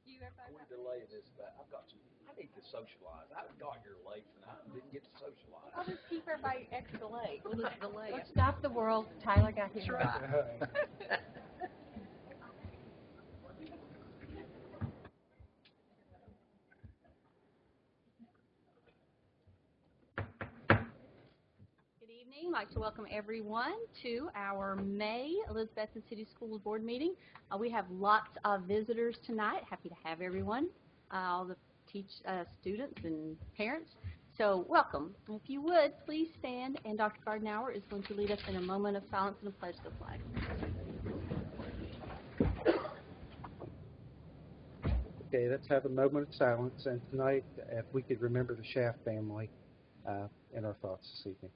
you, everybody. We're delaying this, but I've got you. I need to socialize. I got here late tonight and didn't get to socialize. I'll just keep everybody extra late. We'll just delay Let's it. stop the world. Tyler got here. That's right. Good evening. I'd like to welcome everyone to our May Elizabethton City School Board meeting. We have lots of visitors tonight. Happy to have everyone, all the students and parents. So welcome. If you would, please stand, and Dr. Gardenauer is going to lead us in a moment of silence and a pledge to the flag. Okay, let's have a moment of silence. And tonight, if we could remember the Shaft family in our thoughts this evening.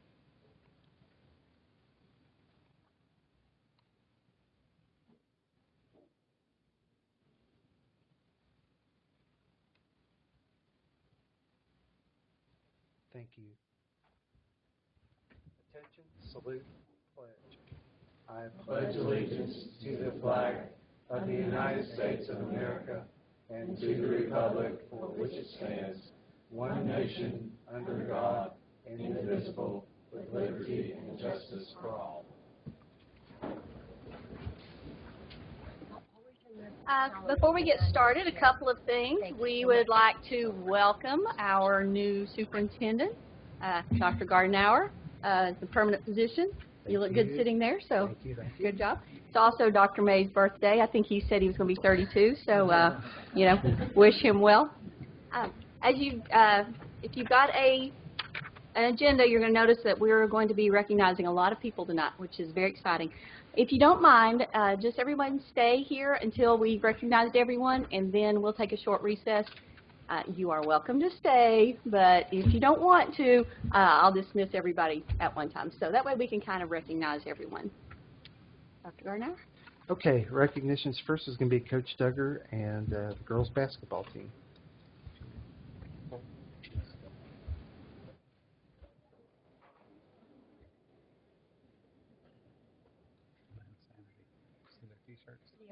Thank you. Attention, salute, pledge. I pledge allegiance to the flag of the United States of America and to the republic for which it stands, one nation, under God, indivisible, with liberty and justice for all. Before we get started, a couple of things. We would like to welcome our new superintendent, Dr. Gardenauer, the permanent position. You look good sitting there, so thank you. Good job. It's also Dr. May's birthday. I think he said he was going to be 32, so, wish him well. If you've got an agenda, you're going to notice that we're going to be recognizing a lot of people tonight, which is very exciting. If you don't mind, just everyone stay here until we've recognized everyone, and then we'll take a short recess. You are welcome to stay, but if you don't want to, I'll dismiss everybody at one time. So that way we can kind of recognize everyone. Dr. Gardenauer? Okay, recognitions first is going to be Coach Duggar and the girls basketball team.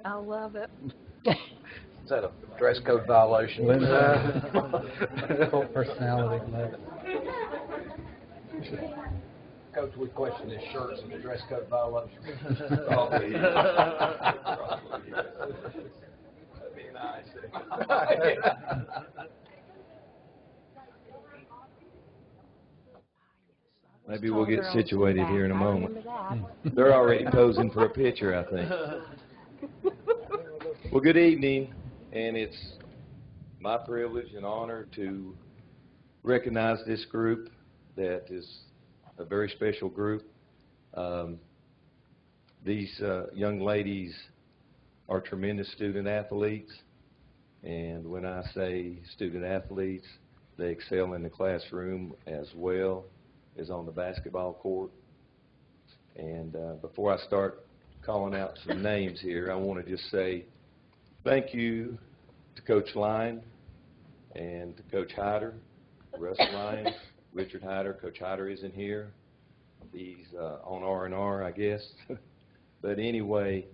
I love it. Is that a dress code violation? Full personality. Love it. Coach, we question his shirts and the dress code violation. Probably. That'd be nice. Maybe we'll get situated here in a moment. They're already posing for a picture, I think. Well, good evening, and it's my privilege and honor to recognize this group that is a very special group. These young ladies are tremendous student athletes, and when I say student athletes, they excel in the classroom as well as on the basketball court. And before I start calling out some names here, I want to just say thank you to Coach Line and to Coach Hyder, Russ Lyons, Richard Hyder. Coach Hyder isn't here. He's on R&R, I guess. But anyway,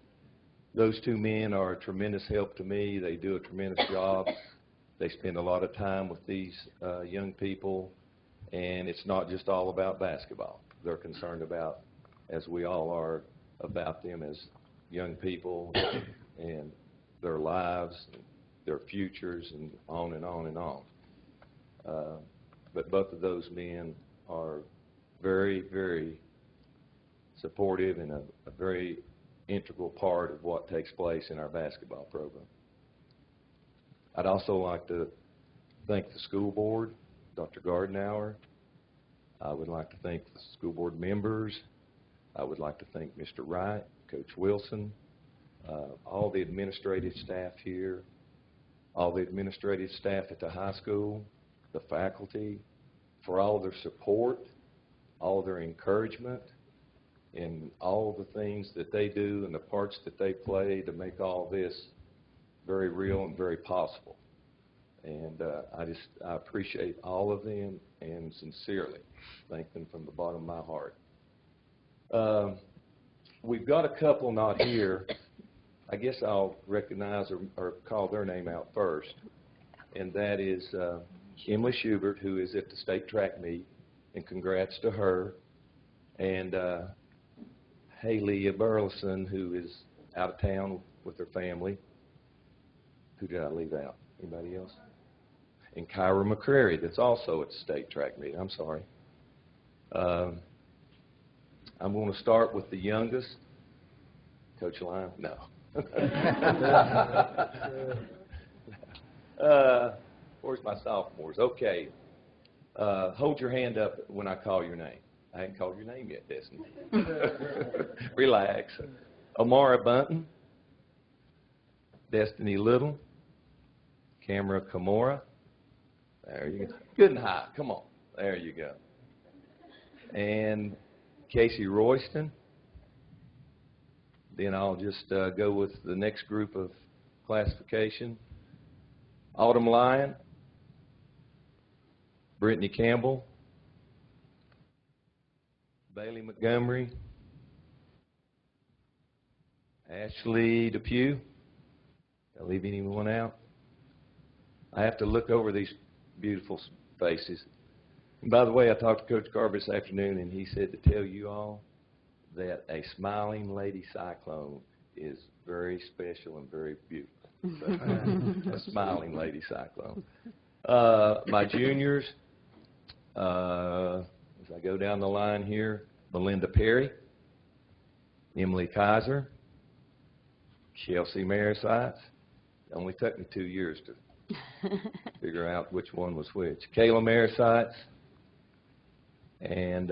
those two men are a tremendous help to me. They do a tremendous job. They spend a lot of time with these young people, and it's not just all about basketball. They're concerned about, as we all are, about them as young people and their lives, and their futures, and on and on and on. But both of those men are very, very supportive and a very integral part of what takes place in our basketball program. I'd also like to thank the school board, Dr. Gardenauer. I would like to thank the school board members. I would like to thank Mr. Wright, Coach Wilson, all the administrative staff here, all the administrative staff at the high school, the faculty, for all of their support, all of their encouragement, and all of the things that they do and the parts that they play to make all this very real and very possible. And I appreciate all of them and sincerely thank them from the bottom of my heart. We've got a couple not here. I guess I'll recognize or call their name out first, and that is Emily Schubert, who is at the state track meet, and congrats to her, and Haley Burleson, who is out of town with her family. Who did I leave out? Anybody else? And Kyra McCrary, that's also at the state track meet. I'm sorry. I'm going to start with the youngest. Coach Lyon? No. Where's my sophomores? Okay. Hold your hand up when I call your name. I haven't called your name yet, Destiny. Relax. Amara Bunton, Destiny Little, Camera Kimura. There you go. Good and high. Come on. There you go. And Casey Royston. Then I'll just go with the next group of classification. Autumn Lyon, Brittany Campbell, Bailey Montgomery, Ashley Depew. Did I leave anyone out? I have to look over these beautiful faces. And by the way, I talked to Coach Carver this afternoon, and he said to tell you all that a smiling lady cyclone is very special and very beautiful. So, a smiling lady cyclone. My juniors, as I go down the line here, Melinda Perry, Emily Kaiser, Chelsea Marisites. It only took me 2 years to figure out which one was which. Kayla Marisites, and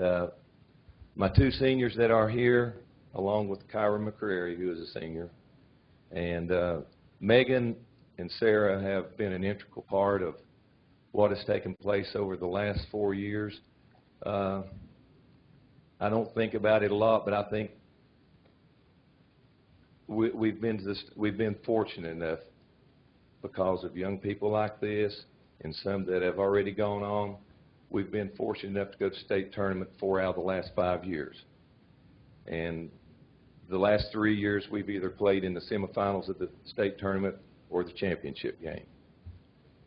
my two seniors that are here, along with Kyra McCrary, who is a senior, and Megan and Sarah have been an integral part of what has taken place over the last 4 years. I don't think about it a lot, but I think we've been fortunate enough because of young people like this and some that have already gone on. We've been fortunate enough to go to state tournament 4 out of the last 5 years. And the last 3 years, we've either played in the semifinals of the state tournament or the championship game.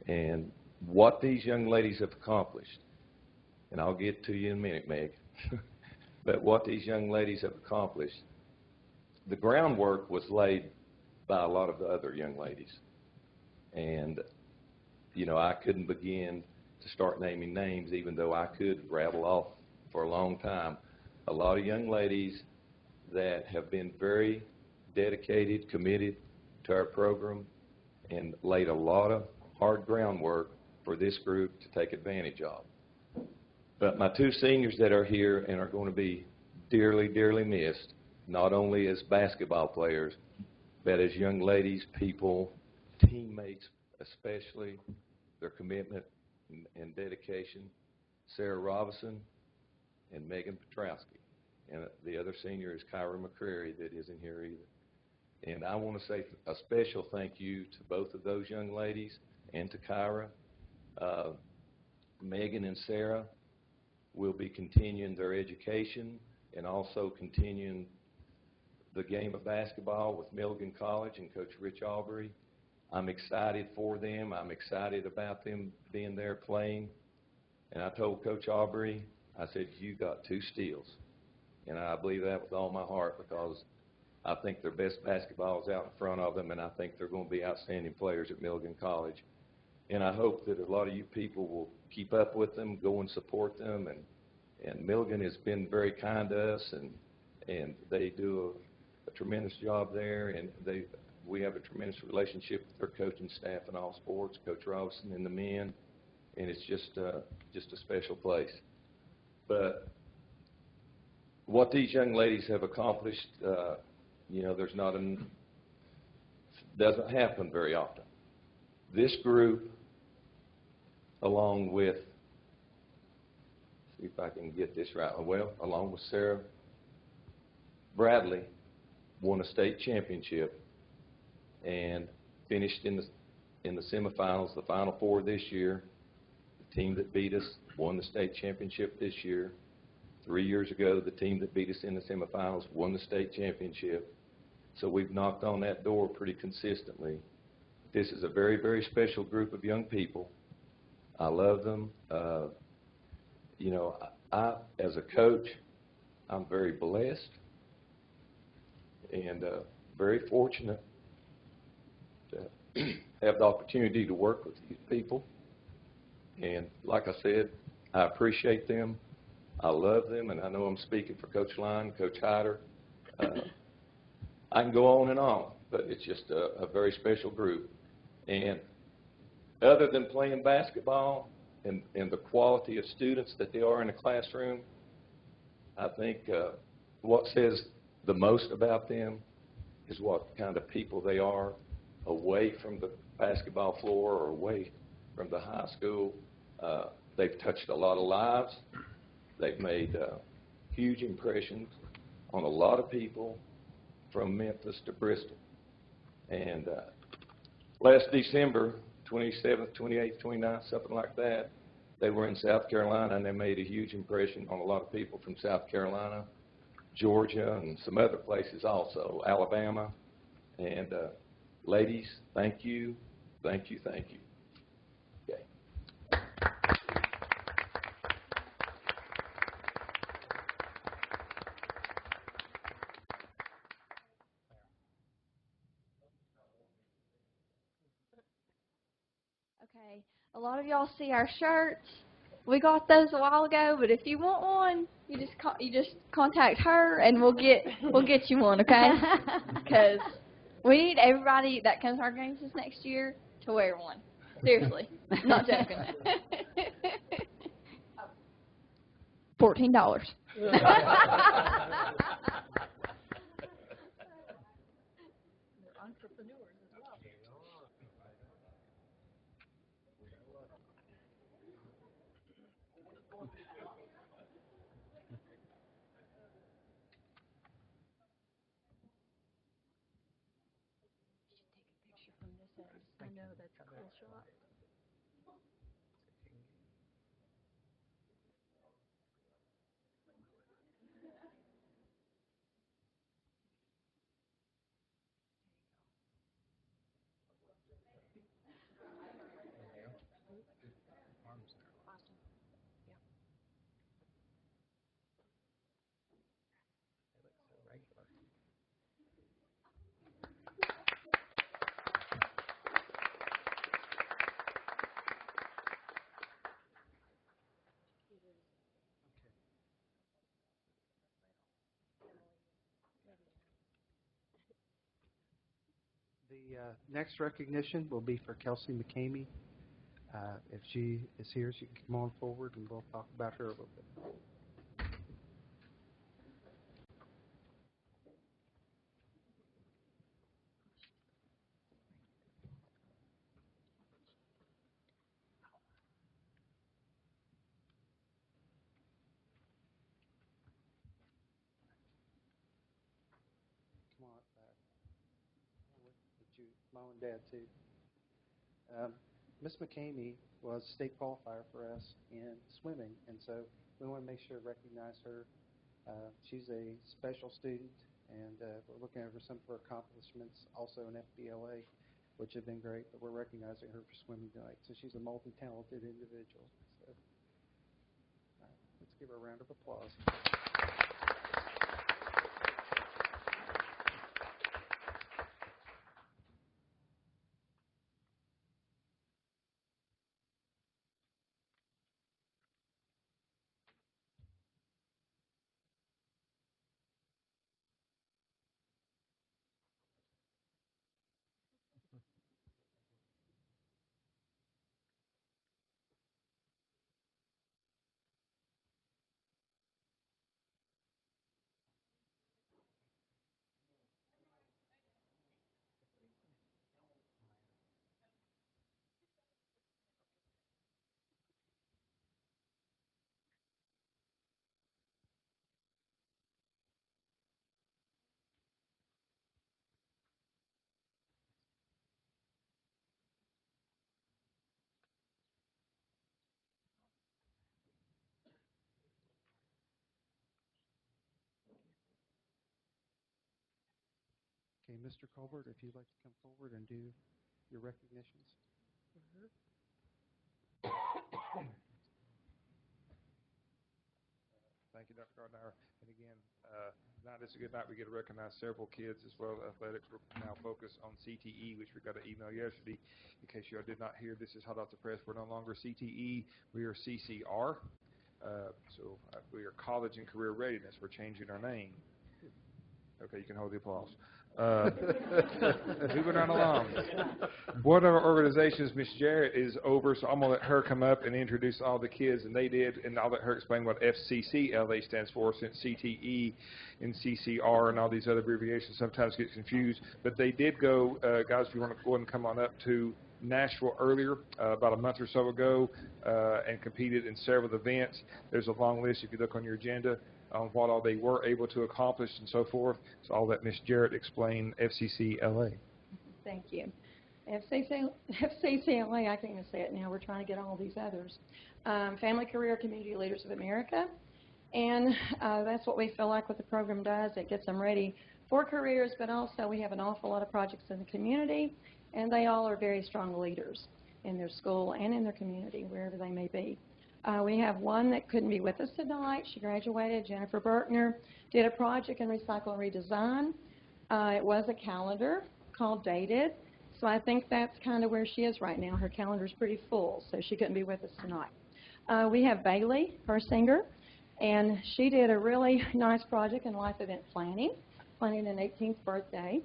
And what these young ladies have accomplished, and I'll get to you in a minute, Meg, but what these young ladies have accomplished, the groundwork was laid by a lot of the other young ladies. And, you know, I couldn't begin to start naming names, even though I could rattle off for a long time. A lot of young ladies that have been very dedicated, committed to our program, and laid a lot of hard groundwork for this group to take advantage of. But my two seniors that are here and are going to be dearly, dearly missed, not only as basketball players, but as young ladies, people, teammates especially, their commitment and dedication, Sarah Robinson and Megan Petrowski. And the other senior is Kyra McCrary that isn't here either. And I want to say a special thank you to both of those young ladies and to Kyra. Megan and Sarah will be continuing their education and also continuing the game of basketball with Milligan College and Coach Rich Aubrey. I'm excited for them. I'm excited about them being there playing. And I told Coach Aubrey, I said, you got 2 steals. And I believe that with all my heart because I think their best basketball is out in front of them, and I think they're going to be outstanding players at Milligan College. And I hope that a lot of you people will keep up with them, go and support them. And Milligan has been very kind to us, and they do a tremendous job there. And we have a tremendous relationship with their coaching staff in all sports, Coach Robinson and the men, and it's just a special place. But what these young ladies have accomplished, you know, doesn't happen very often. This group, along with, see if I can get this right, well, along with Sarah Bradley, won a state championship and finished in the semifinals, the Final Four this year. The team that beat us won the state championship this year. 3 years ago, the team that beat us in the semifinals won the state championship. So we've knocked on that door pretty consistently. This is a very, very special group of young people. I love them. You know, I, as a coach, I'm very blessed and very fortunate to have the opportunity to work with these people. And like I said, I appreciate them. I love them, and I know I'm speaking for Coach Line, Coach Hyder. I can go on and on, but it's just a very special group. And other than playing basketball and the quality of students that they are in the classroom, I think what says the most about them is what kind of people they are away from the basketball floor or away from the high school. They've touched a lot of lives. They've made huge impressions on a lot of people from Memphis to Bristol. And last December, 27th, 28th, 29th, something like that, they were in South Carolina, and they made a huge impression on a lot of people from South Carolina, Georgia, and some other places also, Alabama. And ladies, thank you, thank you, thank you. Okay. Okay, a lot of y'all see our shirts. We got those a while ago, but if you want one, you just contact her and we'll get you one, okay? Because we need everybody that comes to our games this next year to wear one. Seriously, not joking. $14. I know, that's a cool shot. The next recognition will be for Kelsey McCamey. If she is here, she can come on forward and we'll talk about her a little bit. Come on, with you, Mom and Dad too. Miss McCamey was state qualifier for us in swimming, and so we want to make sure to recognize her. She's a special student, and we're looking over some of her accomplishments also in FBLA, which have been great, but we're recognizing her for swimming tonight. So she's a multi-talented individual. So let's give her a round of applause. Okay, Mr. Colbert, if you'd like to come forward and do your recognitions. Thank you, Dr. Gardner. And again, tonight is a good night. We get to recognize several kids as well as athletics. We're now focused on CTE, which we got an email yesterday. In case you all did not hear, this is hot off the press. We're no longer CTE. We are CCR. We are College and Career Readiness. We're changing our name. Okay, you can hold the applause. Moving right along. One of our organizations, Miss Jarrett, is over, so I'm going to let her come up and introduce all the kids, and they did, and I'll let her explain what FCCLA stands for, since CTE and CCR and all these other abbreviations sometimes get confused. But they did go, guys, if you want to go ahead and come on up to Nashville earlier, about a month or so ago, and competed in several events. There's a long list if you look on your agenda on what all they were able to accomplish and so forth. So I'll let Ms. Jarrett explain FCCLA. Thank you. FCCLA, I can't even say it now. We're trying to get all these others. Family Career Community Leaders of America. And that's what we feel like what the program does. It gets them ready for careers, but also we have an awful lot of projects in the community, and they all are very strong leaders in their school and in their community, wherever they may be. We have one that couldn't be with us tonight. She graduated, Jennifer Berkner, did a project in Recycle and Redesign. It was a calendar called Dated, so I think that's kind of where she is right now. Her calendar's pretty full, so she couldn't be with us tonight. We have Bailey, her singer, and she did a really nice project in life event planning an 18th birthday.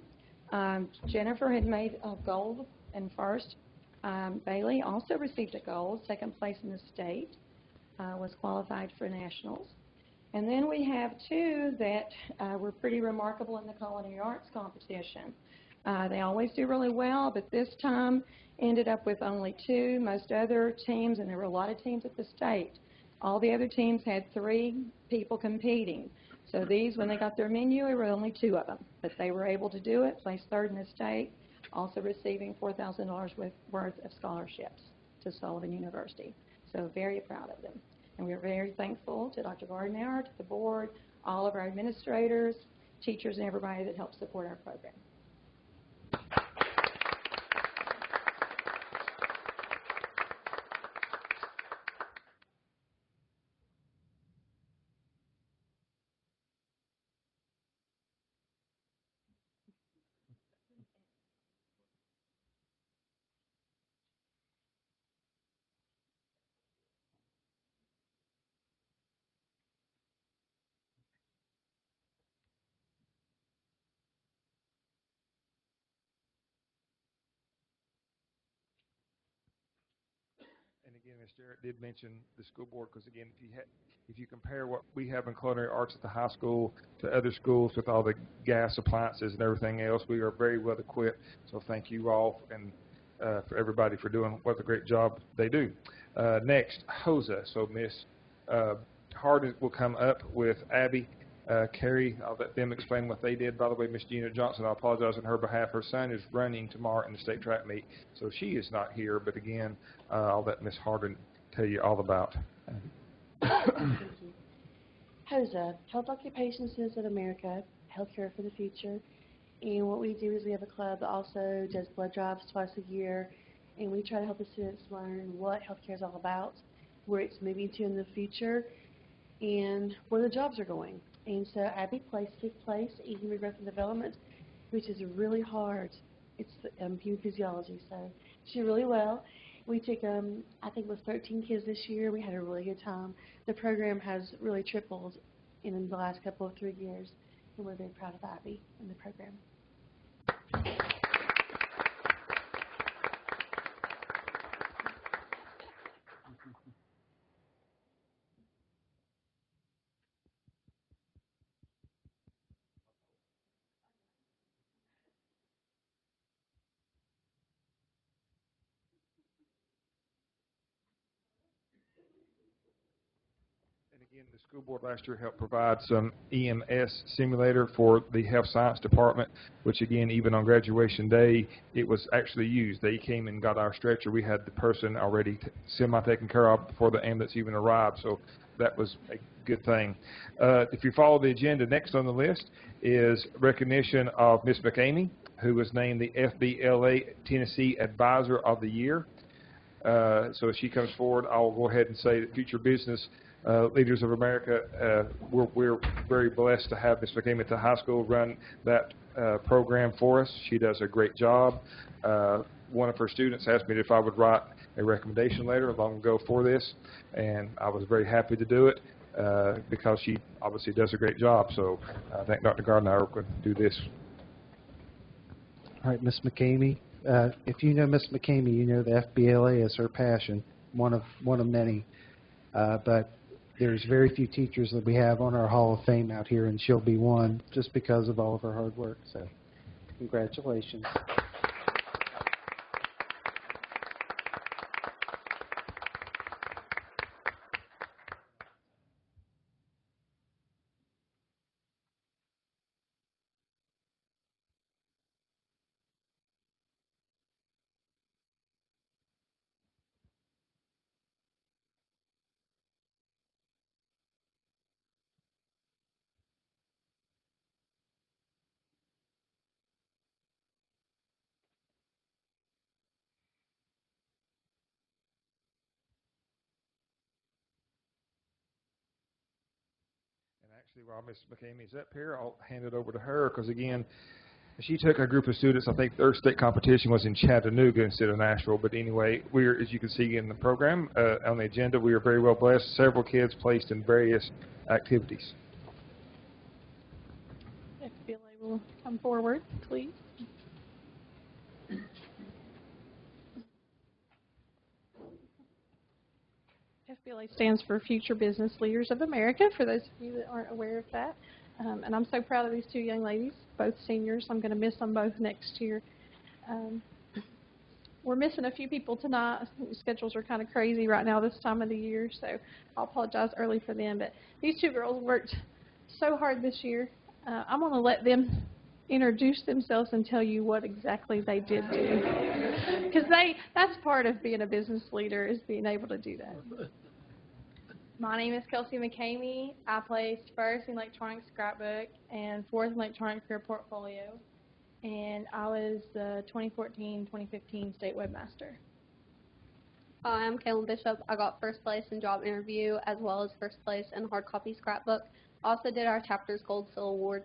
Jennifer had made a gold and first. Bailey also received a gold, second place in the state. Was qualified for nationals. And then we have two that were pretty remarkable in the culinary arts competition. They always do really well, but this time ended up with only two. Most other teams, and there were a lot of teams at the state, all the other teams had 3 people competing. So these, when they got their menu, there were only 2 of them. But they were able to do it, placed 3rd in the state, also receiving $4,000 worth of scholarships to Sullivan University. So very proud of them. And we are very thankful to Dr. Gardner, to the board, all of our administrators, teachers, and everybody that helps support our program. And again, Ms. Jarrett did mention the school board, because again, if you compare what we have in culinary arts at the high school to other schools with all the gas appliances and everything else, we are very well equipped. So thank you all and for everybody for doing what a great job they do. Next, HOSA. So Ms. Harden will come up with Abby. Carrie, I'll let them explain what they did. By the way, Miss Gina Johnson, I apologize on her behalf. Her son is running tomorrow in the state track meet, so she is not here. But again, I'll let Miss Harden tell you all about. Thank you. HOSA, Health Occupations of America, Healthcare for the Future. And what we do is we have a club that also does blood drives twice a year, and we try to help the students learn what healthcare is all about, where it's moving to in the future, and where the jobs are going. And so Abby placed 5th place in human growth and development, which is really hard. It's human physiology, so she did really well. We took, I think it was 13 kids this year. We had a really good time. The program has really tripled in the last couple of 3 years, and we're very proud of Abby and the program. And again, the school board last year helped provide some EMS simulator for the health science department, which again, even on graduation day, it was actually used. They came and got our stretcher. We had the person already semi-taken care of before the ambulance even arrived, so that was a good thing. If you follow the agenda, next on the list is recognition of Ms. McAmey. who was named the FBLA Tennessee Advisor of the Year. So if she comes forward, I'll go ahead and say that Future Business Leaders of America, we're very blessed to have Ms. McCamey at the high school run that program for us. She does a great job. One of her students asked me if I would write a recommendation letter long ago for this, and I was very happy to do it because she obviously does a great job. So I think Dr. Gardner could do this. All right, Ms. McCamey. If you know Ms. McCamey, you know the FBLA is her passion, one of many. But there's very few teachers that we have on our Hall of Fame out here, and she'll be one just because of all of her hard work. So congratulations. And actually, while Ms. McCamey is up here, I'll hand it over to her because, again, she took a group of students. I think their state competition was in Chattanooga instead of Nashville. But anyway, we're, as you can see in the program, on the agenda, we are very well blessed. Several kids placed in various activities. FBLA will come forward, please. FBLA stands for Future Business Leaders of America, for those of you that aren't aware of that. And I'm so proud of these two young ladies, both seniors. I'm going to miss them both next year. We're missing a few people tonight. Schedules are kind of crazy right now this time of the year, so I'll apologize early for them. But these two girls worked so hard this year. I'm going to let them introduce themselves and tell you what exactly they did do. Because that's part of being a business leader, is being able to do that. My name is Kelsey McCamey. I placed first in electronic scrapbook and fourth in electronic career portfolio. And I was the 2014-2015 state webmaster. Hi, I'm Kaylin Bishop. I got first place in job interview as well as first place in hard copy scrapbook. Also did our chapter's Gold Seal Award,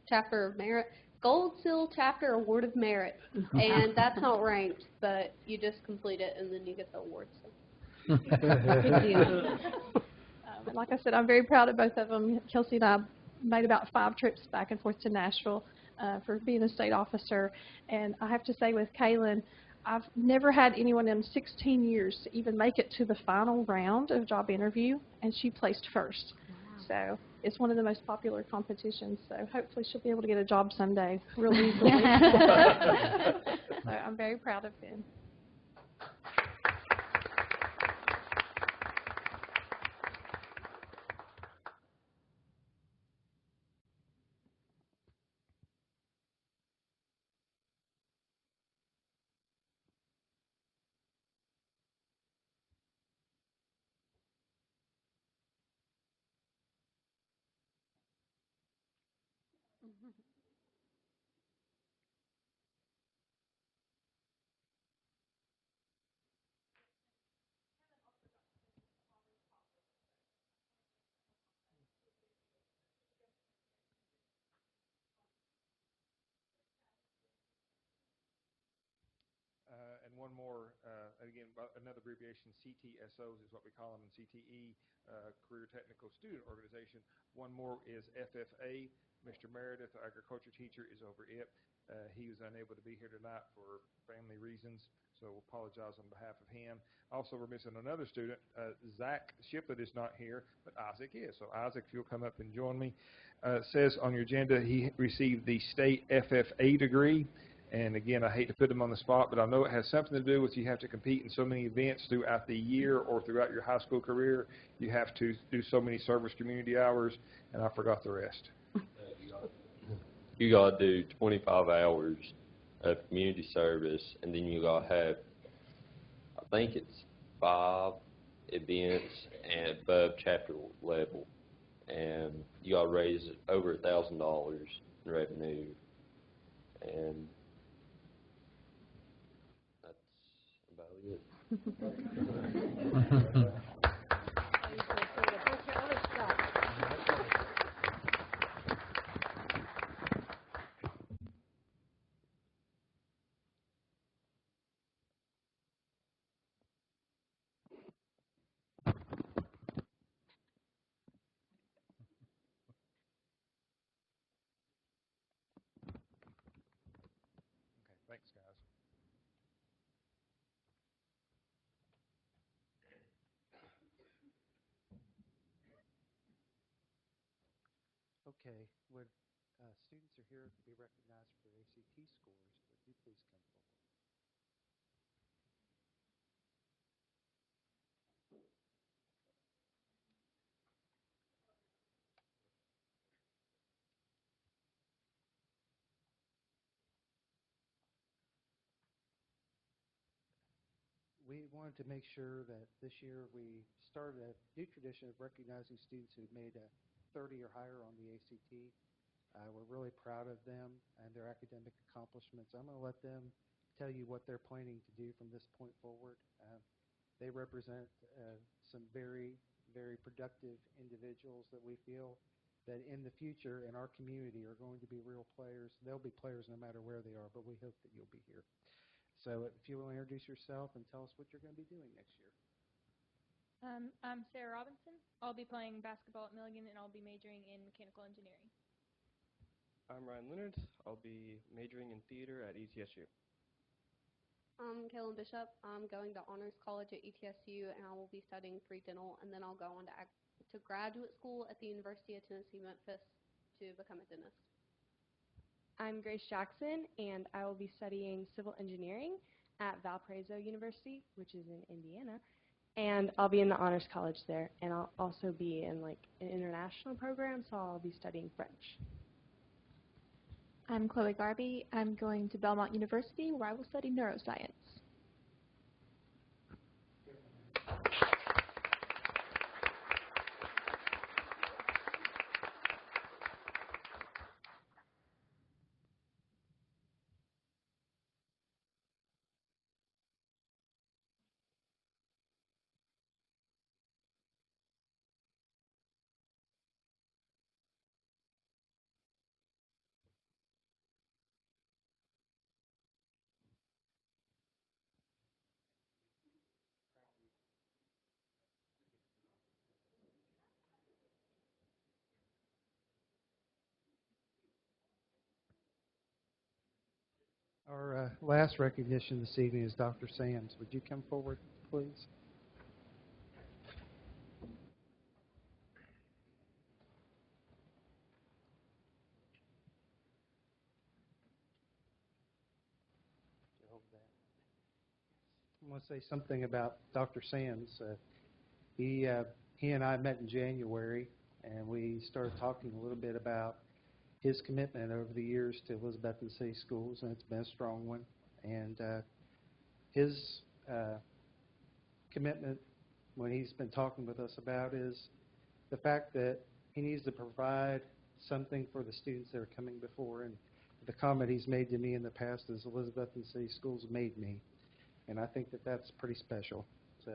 Chapter of Merit, Gold Seal Chapter Award of Merit. And that's not ranked, but you just complete it and then you get the award. So. Good deal. And like I said, I'm very proud of both of them. Kelsey and I made about 5 trips back and forth to Nashville for being a state officer. And I have to say with Kaylin, I've never had anyone in 16 years to even make it to the final round of job interview, and she placed first. Wow. So it's one of the most popular competitions. So hopefully she'll be able to get a job someday real easily. So I'm very proud of them. And one more, again, another abbreviation, CTSOs is what we call them in CTE, Career Technical Student Organization. One more is FFA. Mr. Meredith, our agriculture teacher, is over it. He was unable to be here tonight for family reasons, so we'll apologize on behalf of him. Also, we're missing another student. Zach Shiplett is not here, but Isaac is. So Isaac, if you'll come up and join me. It says on your agenda he received the state FFA degree. And again, I hate to put them on the spot, but I know it has something to do with you have to compete in so many events throughout the year or throughout your high school career. You have to do so many service community hours, and I forgot the rest. You got to do 25 hours of community service, and then you got to have, I think it's 5 events and above chapter level, and you got to raise over $1,000 in revenue. and that's about it. Okay, thanks, guys. Okay, would students are here to be recognized for their ACT scores, would you please come forward? We wanted to make sure that this year we started a new tradition of recognizing students who made a 30 or higher on the ACT. We're really proud of them and their academic accomplishments. I'm going to let them tell you what they're planning to do from this point forward. They represent some very, very productive individuals that we feel that in the future in our community are going to be real players. They'll be players no matter where they are, but we hope that you'll be here. So if you will introduce yourself and tell us what you're going to be doing next year. I'm Sarah Robinson. I'll be playing basketball at Milligan, and I'll be majoring in mechanical engineering. I'm Ryan Leonard. I'll be majoring in theater at ETSU. I'm Kaylin Bishop. I'm going to honors college at ETSU, and I will be studying pre-dental, and then I'll go on to graduate school at the University of Tennessee, Memphis to become a dentist. I'm Grace Jackson, and I will be studying civil engineering at Valparaiso University, which is in Indiana, and I'll be in the honors college there, and I'll also be in like an international program, so I'll be studying French. I'm Chloe Garvey. I'm going to Belmont University, where I will study neuroscience. Our last recognition this evening is Dr. Sams. Would you come forward, please? I want to say something about Dr. Sams. He and I met in January, and we started talking a little bit about his commitment over the years to Elizabethton City Schools, and it's been a strong one. And his commitment, when he's been talking with us about, is the fact that he needs to provide something for the students that are coming before. And the comment he's made to me in the past is Elizabethton City Schools made me. And I think that that's pretty special. So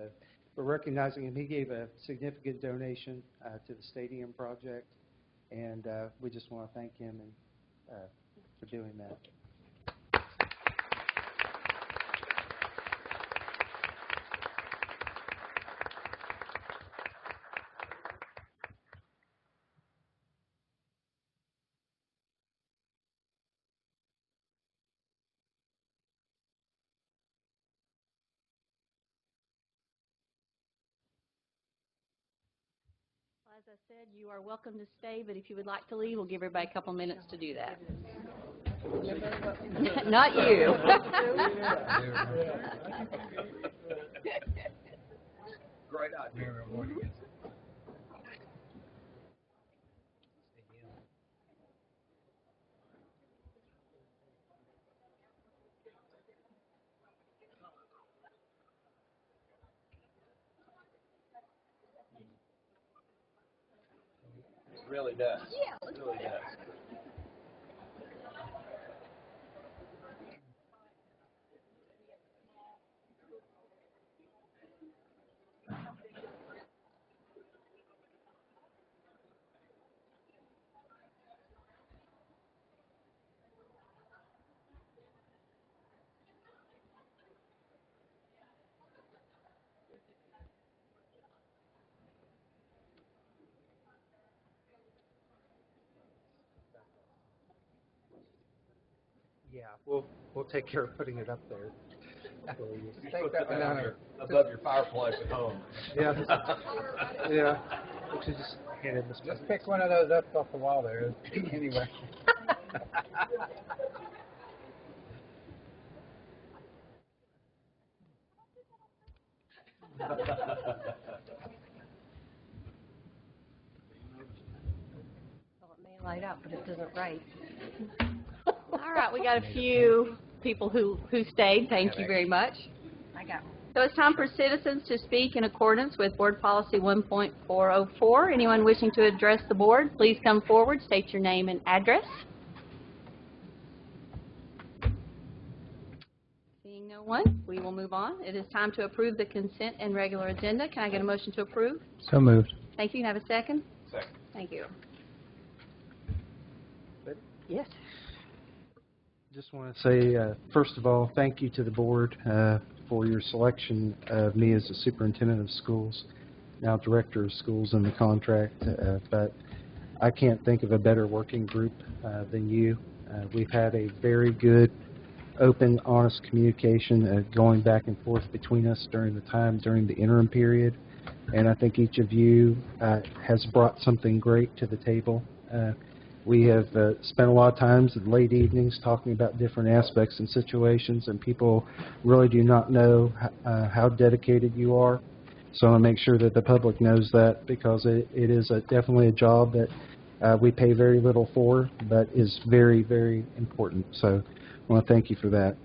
we're recognizing him. He gave a significant donation to the stadium project, and we just want to thank him for doing that. Well, as I said, you are welcome to stay, but if you would like to leave, we'll give everybody a couple minutes to do that. Not you. Great idea. It really does. Yeah, It really does. Yeah, we'll take care of putting it up there. for you. You Take put that one down there. above your fireplace at home. Yeah, yeah. We should just hand it. Just pick one of those up off the wall there. Anyway. Well, it may light up, but it doesn't write. All right, we got a few people who stayed. Thank you very much. I got one. So it's time for citizens to speak in accordance with Board Policy 1.404. Anyone wishing to address the board, please come forward, state your name and address. Seeing no one, we will move on. It is time to approve the consent and regular agenda. Can I get a motion to approve? So moved. Thank you. Can I have a second? Second. Thank you. Good. Yes. Just want to say, first of all, thank you to the board for your selection of me as the superintendent of schools, now director of schools in the contract. But I can't think of a better working group than you. We've had a very good, open, honest communication going back and forth between us during the interim period. And I think each of you has brought something great to the table. We have spent a lot of times in late evenings talking about different aspects and situations, and people really do not know how dedicated you are. So I want to make sure that the public knows that, because it is definitely a job that we pay very little for, but is very, very important. So I want to thank you for that.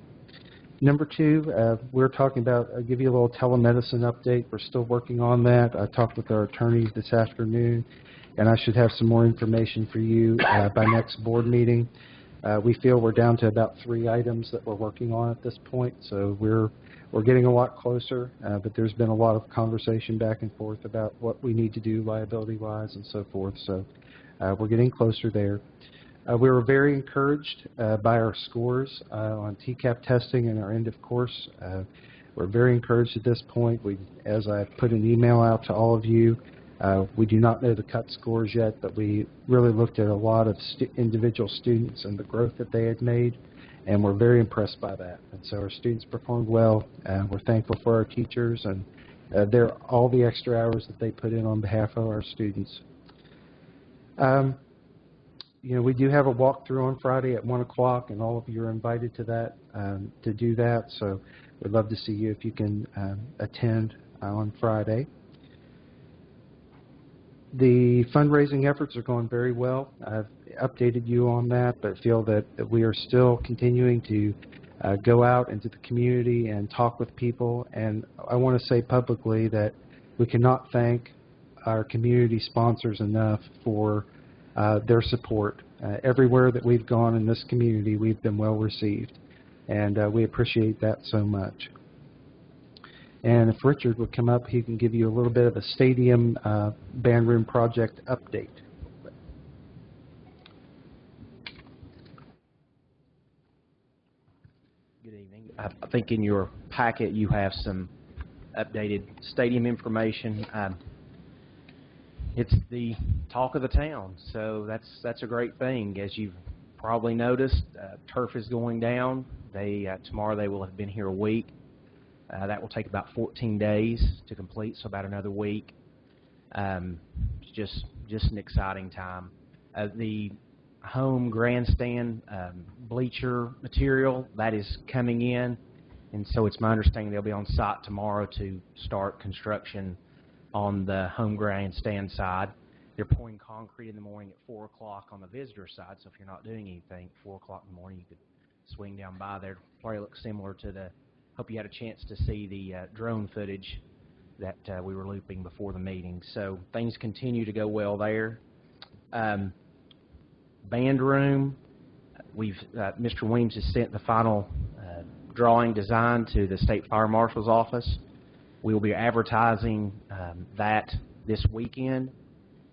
Number two, we're talking about, I'll give you a little telemedicine update. We're still working on that. I talked with our attorneys this afternoon, and I should have some more information for you by next board meeting. We feel we're down to about 3 items that we're working on at this point, so we're getting a lot closer, but there's been a lot of conversation back and forth about what we need to do liability-wise and so forth, so we're getting closer there. We were very encouraged by our scores on TCAP testing and our end of course. We're very encouraged at this point. As I put an email out to all of you, we do not know the cut scores yet, but we really looked at a lot of individual students and the growth that they had made, and we're very impressed by that. And so our students performed well. We're thankful for our teachers and all the extra hours that they put in on behalf of our students. You know, we do have a walkthrough on Friday at 1 o'clock, and all of you are invited to that, to do that. So we'd love to see you if you can attend on Friday. The fundraising efforts are going very well. I've updated you on that, but feel that we are still continuing to go out into the community and talk with people. And I want to say publicly that we cannot thank our community sponsors enough for their support. Everywhere that we've gone in this community, we've been well received, and we appreciate that so much. And if Richard would come up, he can give you a little bit of a stadium band room project update. Good evening. I think in your packet you have some updated stadium information. It's the talk of the town, so that's a great thing. As you've probably noticed, turf is going down. Tomorrow they will have been here a week. That will take about 14 days to complete, so about another week. It's just an exciting time. The home grandstand bleacher material, that is coming in, and so it's my understanding they'll be on site tomorrow to start construction on the home grandstand side. They're pouring concrete in the morning at 4 o'clock on the visitor side, so if you're not doing anything, 4 o'clock in the morning, you could swing down by there. It'll probably look similar to the, hope you had a chance to see the drone footage that we were looping before the meeting. So things continue to go well there. Band room, Mr. Weems has sent the final drawing design to the State Fire Marshal's office. We will be advertising that this weekend,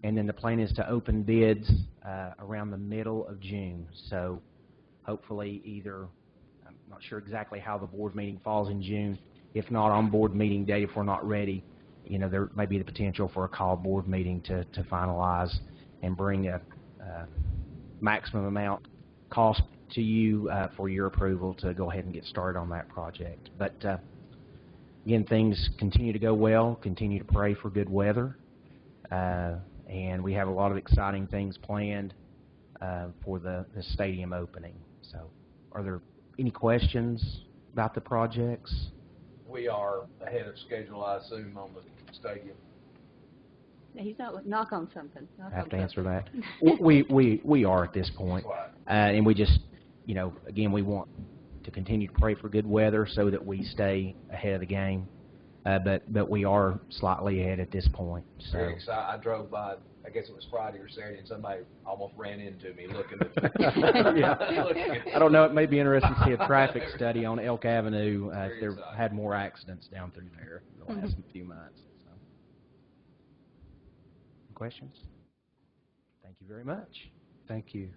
and then the plan is to open bids around the middle of June. So hopefully either, I'm not sure exactly how the board meeting falls in June. If not on board meeting date, if we're not ready, you know, there may be the potential for a call board meeting to finalize and bring a maximum amount cost to you for your approval to go ahead and get started on that project. But again, things continue to go well. Continue to pray for good weather, and we have a lot of exciting things planned for the stadium opening. So, are there any questions about the projects? We are ahead of schedule, I assume, on the stadium. He's not, knock on something. Knock I have on to answer something. that. We are at this point. And we just, again, we want to continue to pray for good weather so that we stay ahead of the game. But we are slightly ahead at this point. So. Very excited. I drove by, I guess it was Friday or Saturday, and somebody almost ran into me looking at Yeah. I don't know. It may be interesting to see a traffic study on Elk Avenue if they've had more accidents down through there the last few months. So. Questions? Thank you very much. Thank you.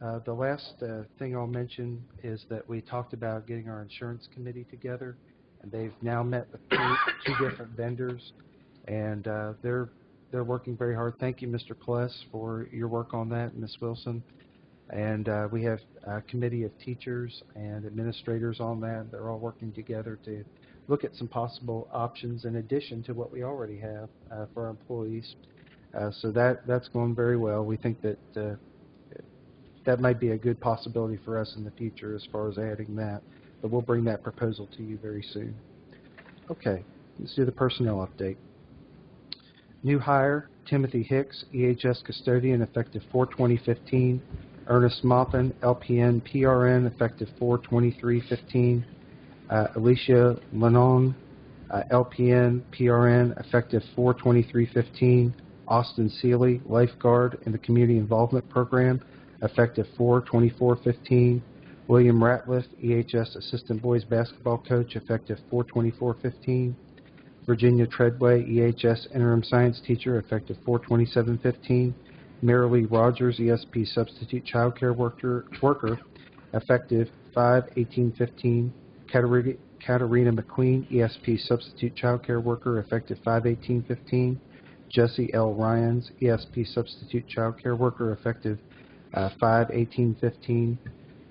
The last thing I'll mention is that we talked about getting our insurance committee together, and they've now met with two different vendors, and they're working very hard. Thank you, Mr. Pless, for your work on that, and Ms. Wilson. And we have a committee of teachers and administrators on that. They're all working together to look at some possible options in addition to what we already have for our employees. So that's going very well. We think that that might be a good possibility for us in the future as far as adding that. But we'll bring that proposal to you very soon. Okay, let's do the personnel update. New hire, Timothy Hicks, EHS custodian, effective 4/20/15. Ernest Moffin, LPN, PRN, effective 4/23/15. Alicia Lennon, LPN, PRN, effective 4/23/15. Austin Seeley, lifeguard in the Community Involvement Program, effective 4/24/15. William Ratliff, EHS assistant boys basketball coach, effective 4/24/15. Virginia Treadway, EHS interim science teacher, effective 4/27/15. Marilee Rogers, ESP substitute child care worker, effective 5/18/15. Katarina McQueen, ESP substitute child care worker, effective 5/18/15. Jesse L. Ryans, ESP substitute child care worker, effective 5/18/15.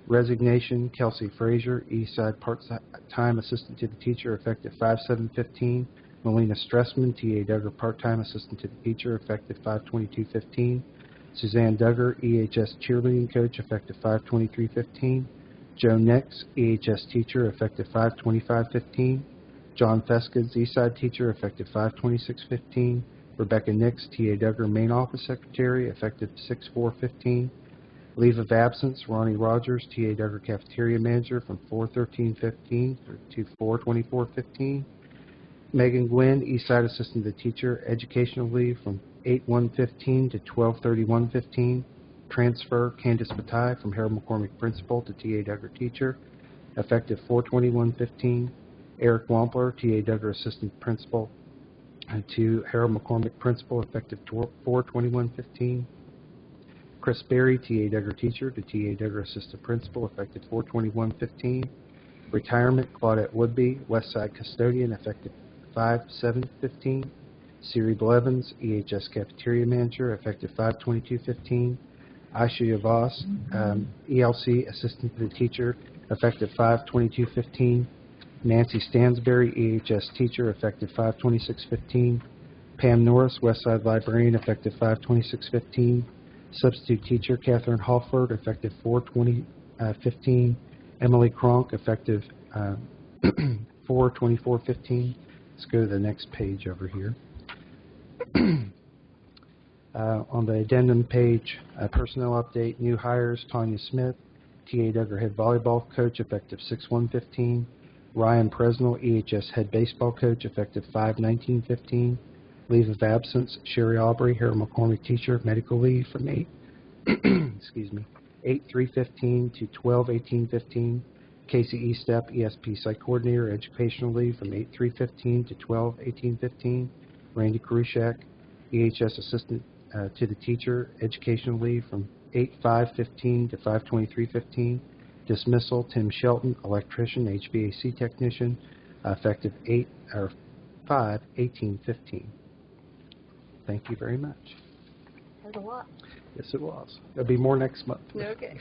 Resignation, Kelsey Frazier, Eastside part-time assistant to the teacher, effective 5/7/15. Melina Stressman, TA Duggar, part-time assistant to the teacher, effective 5/22/15. Suzanne Duggar, EHS cheerleading coach, effective 5/23/15. Joe Nix, EHS teacher, effective 5/25/15. John Feskins, Eastside teacher, effective 5/26/15. Rebecca Nix, TA Duggar, main office secretary, effective 6/4/15. Leave of absence, Ronnie Rogers, TA Duggar cafeteria manager, from 4/13/15 to 4/24/15. Megan Gwynn, Eastside assistant to the teacher, educational leave from 8/1/15 to 12/31/15. Transfer, Candace Bataille from Harold McCormick principal to TA Duggar teacher, effective 4/21/15. Eric Wampler, TA Duggar assistant principal to Harold McCormick principal, effective 4/21/15. Chris Berry, TA Duggar teacher to TA Duggar assistant principal, effective 4/21/15. Retirement, Claudette Woodby, Westside custodian, effective 5/7/15. Siri Blevins, EHS cafeteria manager, effective 5/22/15. Aisha Yavas, ELC assistant to the teacher, effective 5/22/15. Nancy Stansberry, EHS teacher, effective 5/26/15. Pam Norris, Westside librarian, effective 5/26/15. Substitute teacher Catherine Halford, effective 4/20/15. Emily Kronk, effective 4/24/15. Let's go to the next page over here. On the addendum page, personnel update, new hires, Tanya Smith, TA Duggar head volleyball coach, effective 6/1/15. Ryan Presnell, EHS head baseball coach, effective 5/19/15. Leave of absence, Sherry Aubrey, Harold McCormick teacher, medical leave from 8/3/15 to 12/18/15. Casey Estep, ESP site coordinator, educational leave from 8/3/15 to 12/18/15. Randy Karushak, EHS assistant to the teacher, educational leave from 8/5/15 to 5/23/15. Dismissal, Tim Shelton, electrician, HVAC technician, effective 5/18/15. Thank you very much. That was a lot. Yes, it was. There'll be more next month. Okay.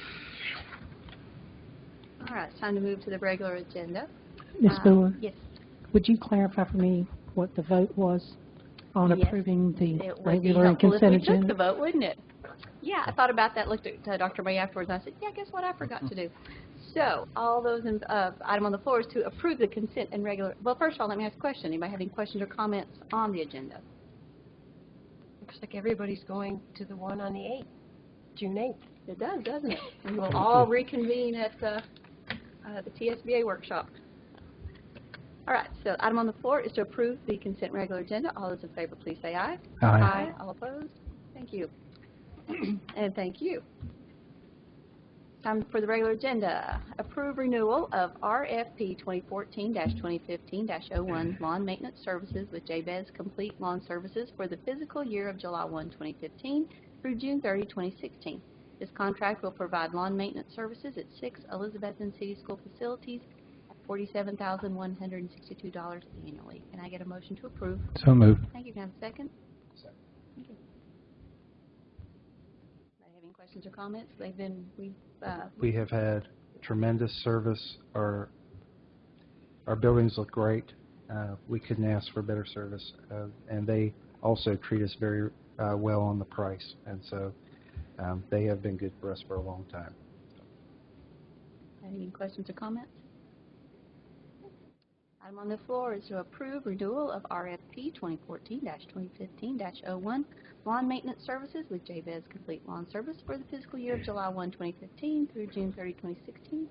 All right, it's time to move to the regular agenda. Ms. Brewer, Yes. would you clarify for me what the vote was on Yes. approving the It would be regular and helpful if consent we took agenda? the vote, wouldn't it? Yeah, I thought about that, looked at Dr. May afterwards, and I said, yeah, guess what I forgot to do? So, all those in, item on the floor is to approve the consent and regular, well, first of all, let me ask a question. Anybody have any questions or comments on the agenda? Looks like everybody's going to the one on the 8th, June 8th. It does, doesn't it? We will all reconvene at the TSBA workshop. All right, so item on the floor is to approve the consent regular agenda. All those in favor, please say aye. Aye. All opposed? Thank you. And thank you. Time for the regular agenda. Approve renewal of RFP 2014-2015-01 lawn maintenance services with Jabez Complete Lawn Services for the fiscal year of July 1, 2015 through June 30, 2016. This contract will provide lawn maintenance services at 6 Elizabethton City School facilities at $47,162 annually. Can I get a motion to approve? So moved. Thank you. Can I have a second? Thank you. Anybody have any questions or comments? We have had tremendous service. Our buildings look great. We couldn't ask for better service, and they also treat us very well on the price, and so they have been good for us for a long time. Any questions or comments? Item on the floor is to approve renewal of RFP 2014-2015-01 lawn maintenance services with Jabez Complete Lawn Service for the fiscal year of July 1, 2015 through June 30, 2016.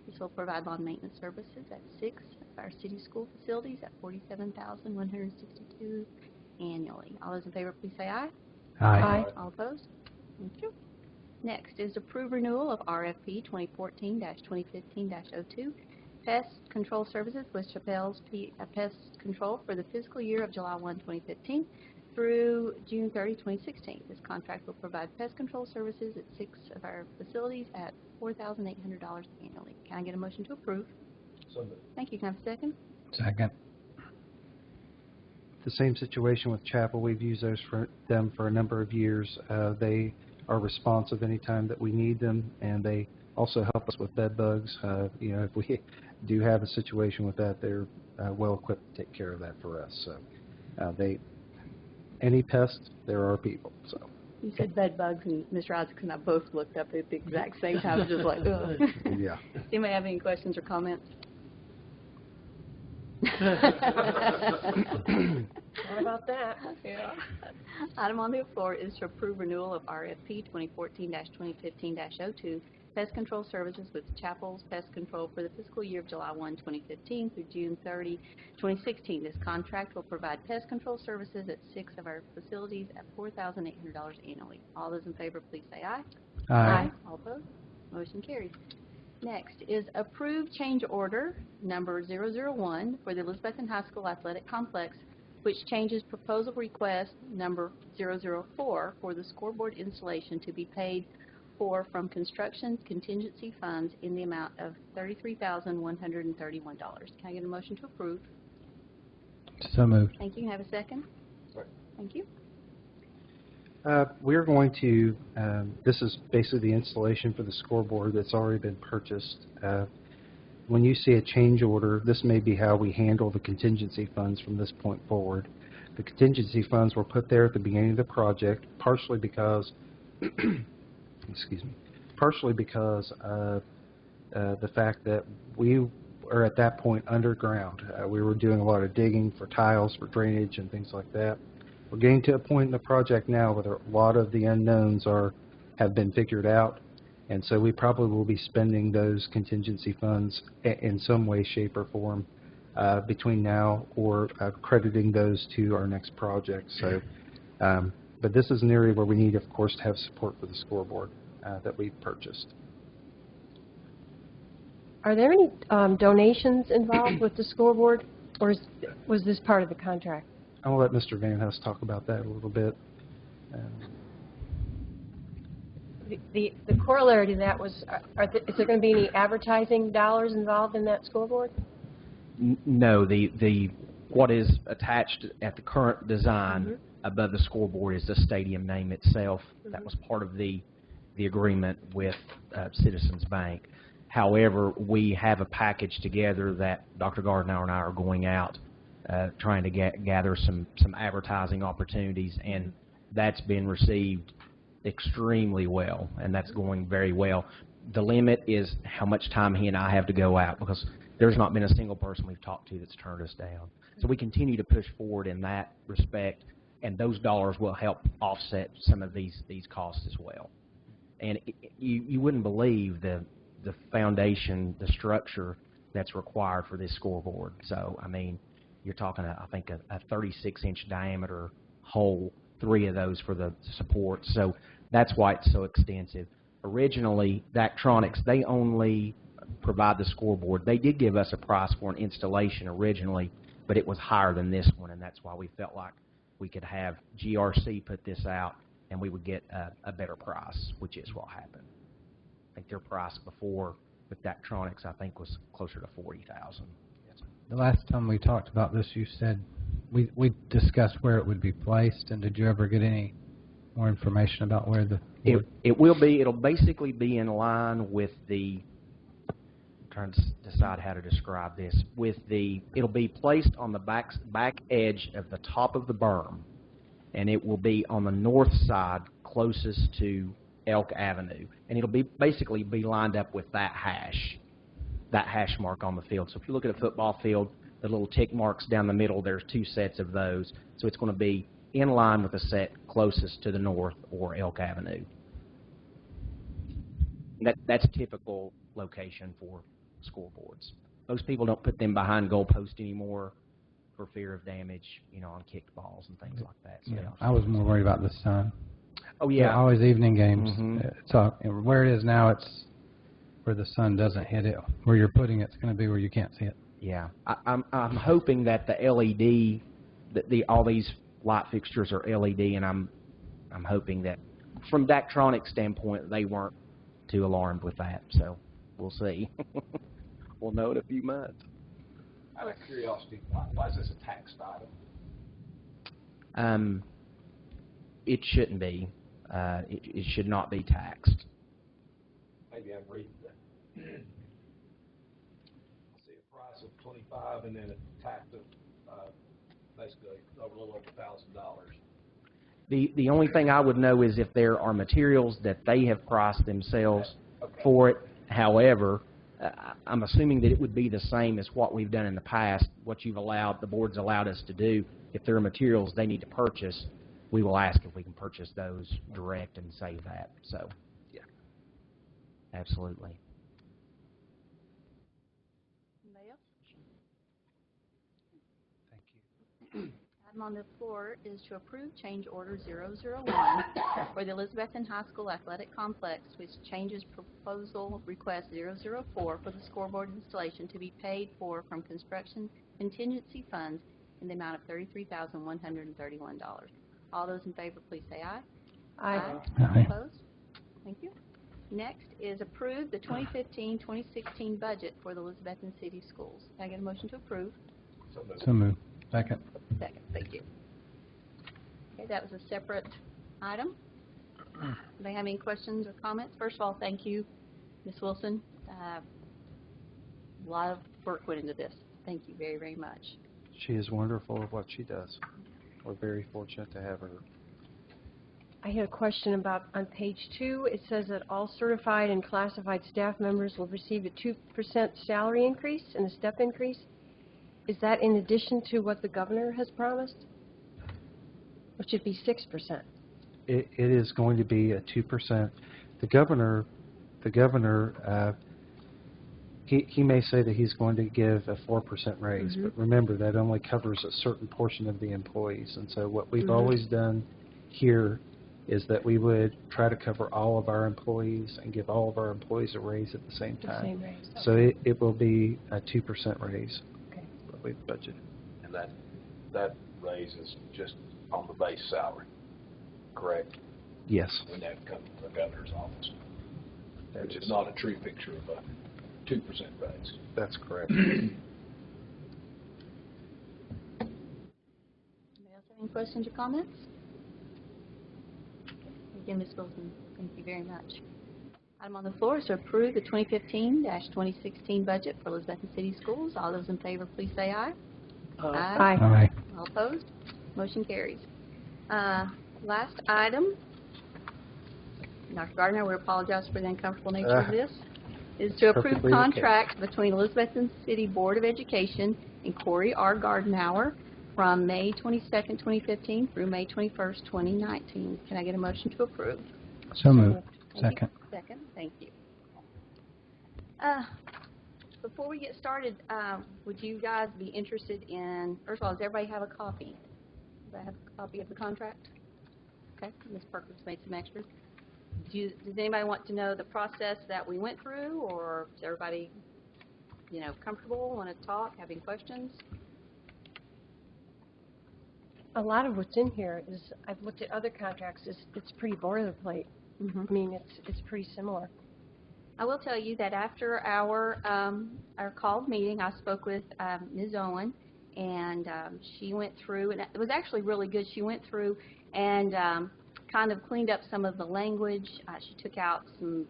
This will provide lawn maintenance services at 6 of our city school facilities at $47,162 annually. All those in favor, please say aye. Aye. All opposed? Thank you. Next is approve renewal of RFP 2014-2015-02 Pest Control Services with Chappelle's Pest Control for the fiscal year of July 1, 2015 through June 30, 2016. This contract will provide pest control services at 6 of our facilities at $4,800 annually. Can I get a motion to approve? So moved. Thank you. Can I have a second? Second. The same situation with Chapel. We've used them for a number of years. They are responsive anytime that we need them, and they also help us with bed bugs. If we do have a situation with that, they're well equipped to take care of that for us. So any pest, there are people. So you said bed bugs, and Mr. Isaac and I both looked up at the exact same time, just like, ugh. Yeah. Does anybody have any questions or comments? What about that? Yeah. Item on the floor is to approve renewal of RFP 2014-2015-02 Pest Control Services with Chapel's Pest Control for the fiscal year of July 1, 2015 through June 30, 2016. This contract will provide pest control services at 6 of our facilities at $4,800 annually. All those in favor, please say aye. Aye. All opposed? Motion carries. Next is approved change order number 001 for the Elizabethton High School Athletic Complex, which changes proposal request number 004 for the scoreboard installation to be paid for from construction contingency funds in the amount of $33,131. Can I get a motion to approve? So moved. Thank you. Can I have a second? Right. Thank you. We're going to, this is basically the installation for the scoreboard that's already been purchased. When you see a change order, this may be how we handle the contingency funds from this point forward. The contingency funds were put there at the beginning of the project, partially because partially because of the fact that we are at that point underground. We were doing a lot of digging for tiles, for drainage, and things like that. We're getting to a point in the project now where a lot of the unknowns have been figured out, and so we probably will be spending those contingency funds in some way, shape, or form between now or crediting those to our next project. So. But this is an area where we need, of course, to have support for the scoreboard that we've purchased. Are there any donations involved with the scoreboard, or was this part of the contract? I'll let Mr. Van Huss talk about that a little bit. The corollary to that was, is there going to be any advertising dollars involved in that scoreboard? No, the what is attached at the current design above the scoreboard is the stadium name itself. That was part of the agreement with Citizens Bank. However, we have a package together that Dr. Gardner and I are going out trying to gather some advertising opportunities, and that's been received extremely well, and that's going very well. The limit is how much time he and I have to go out, because there's not been a single person we've talked to that's turned us down. So we continue to push forward in that respect, and those dollars will help offset some of these costs as well. And you wouldn't believe the foundation, the structure that's required for this scoreboard. So, I mean, you're talking, I think, a 36-inch diameter hole, 3 of those for the support. So that's why it's so extensive. Originally, Daktronics, they only provide the scoreboard. They did give us a price for an installation originally, but it was higher than this one, and that's why we felt like we could have GRC put this out, and we would get a better price, which is what happened. I think their price before with Daktronics, I think, was closer to $40,000. The last time we talked about this, you said we discussed where it would be placed, and did you ever get any more information about where the... It'll basically be in line with the... I'm trying to decide how to describe this. It'll be placed on the back edge of the top of the berm, and it will be on the north side closest to Elk Avenue, and it'll basically be lined up with that hash mark on the field. So if you look at a football field, the little tick marks down the middle, there's 2 sets of those. So it's going to be in line with the set closest to the north or Elk Avenue. That's a typical location for scoreboards. Most people don't put them behind goalposts anymore for fear of damage, on kicked balls and things like that. So yeah, I was more worried about the sun. Oh, yeah. They're always evening games. So where it is now, it's where the sun doesn't hit it. Where you're putting it's going to be where you can't see it. Yeah, I'm hoping that the LED, all these light fixtures are LED, and I'm hoping that from Daktronics' standpoint, they weren't too alarmed with that. So we'll see. We'll know in a few months. Out of curiosity, why is this a taxed item? It shouldn't be. It should not be taxed. Maybe I'm reading that. I see a price of $25 and then a tax of basically a little over $1,000. The only thing I would know is if there are materials that they have priced themselves for it. However, I'm assuming that it would be the same as what we've done in the past, what the board's allowed us to do. If there are materials they need to purchase, we will ask if we can purchase those direct and save that. So, yeah, absolutely. Anybody else? Thank you. Item on the floor is to approve change order 001 for the Elizabethton High School Athletic Complex, which changes proposal request 004 for the scoreboard installation to be paid for from construction contingency funds in the amount of $33,131. All those in favor, please say aye. Aye. Aye. Opposed? Thank you. Next is approve the 2015-2016 budget for the Elizabethton City Schools. Can I get a motion to approve? So moved. Second. Second. Thank you. Okay, that was a separate item. Do they have any questions or comments? First of all, thank you, Ms. Wilson. A lot of work went into this. Thank you very, very much. She is wonderful at what she does. We're very fortunate to have her. I had a question about on page 2. It says that all certified and classified staff members will receive a 2% salary increase and a step increase. Is that in addition to what the governor has promised? Or should it be 6%? It is going to be a 2%. The governor, he may say that he's going to give a 4% raise, but remember that only covers a certain portion of the employees. And so what we've always done here is that we would try to cover all of our employees and give all of our employees a raise at the same time. Same raise. So it will be a 2% raise. Okay. What we've budgeted. And that raise is just on the base salary, correct? Yes. When that comes from the governor's office, which is not a true picture of a 2% raise. That's correct. have any questions or comments? Again, Ms. Wilson, thank you very much. Item on the floor is to approve the 2015-2016 budget for Elizabethton City Schools. All those in favor, please say aye. Aye. Aye. All opposed? Motion carries. Last item, Dr. Gardner, we apologize for the uncomfortable nature of this, is to approve Perfectly okay. contract between Elizabethton City Board of Education and Corey R. Gardenauer from May 22nd, 2015 through May 21st, 2019. Can I get a motion to approve? So moved. Thank you. Second. Second, thank you. Before we get started, would you guys be interested in, first of all, does everybody have a copy? Does I have a copy of the contract? Okay, Ms. Perkins made some extras. Does anybody want to know the process that we went through, or is everybody, comfortable, want to talk, having questions? A lot of what's in here is, I've looked at other contracts, it's pretty boilerplate. I mean, it's pretty similar. I will tell you that after our called meeting, I spoke with Ms. Owen, and she went through, and it was actually really good. She went through and kind of cleaned up some of the language. She took out some,